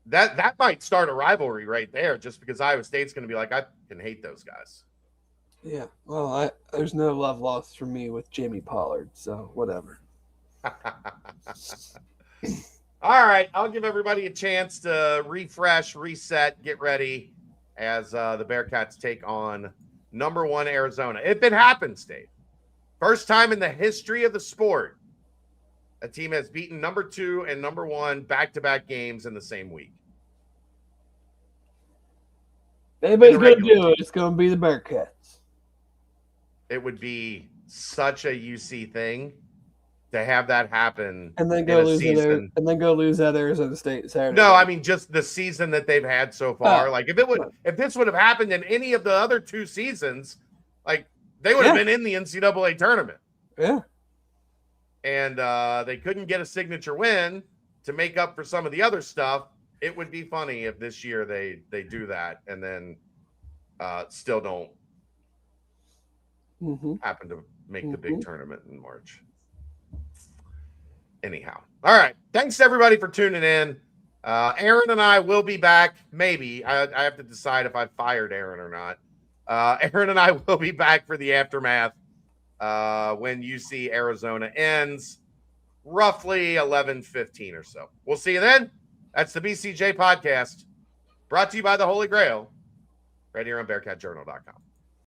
That might start a rivalry right there, just because Iowa State's going to be like, I can hate those guys. Yeah, well, there's no love lost for me with Jamie Pollard, so whatever. All right, I'll give everybody a chance to refresh, reset, get ready as the Bearcats take on number 1 Arizona. If it happens, Dave, first time in the history of the sport, a team has beaten number 2 and number 1 back-to-back games in the same week. If anybody's going to do it, it's going to be the Bearcats. It would be such a UC thing to have that happen, and then go lose at Arizona State Saturday. No, I mean just the season that they've had so far. Like if this would have happened in any of the other 2 seasons, like they would have been in the NCAA tournament. Yeah. And they couldn't get a signature win to make up for some of the other stuff. It would be funny if this year they do that and then still don't happen to make the big tournament in March. Anyhow. All right. Thanks everybody for tuning in. Aaron and I will be back. Maybe I have to decide if I fired Aaron or not. Aaron and I will be back for the aftermath when UC Arizona ends, roughly 11:15 or so. We'll see you then. That's the BCJ Podcast, brought to you by the Holy Grail, right here on BearcatJournal.com.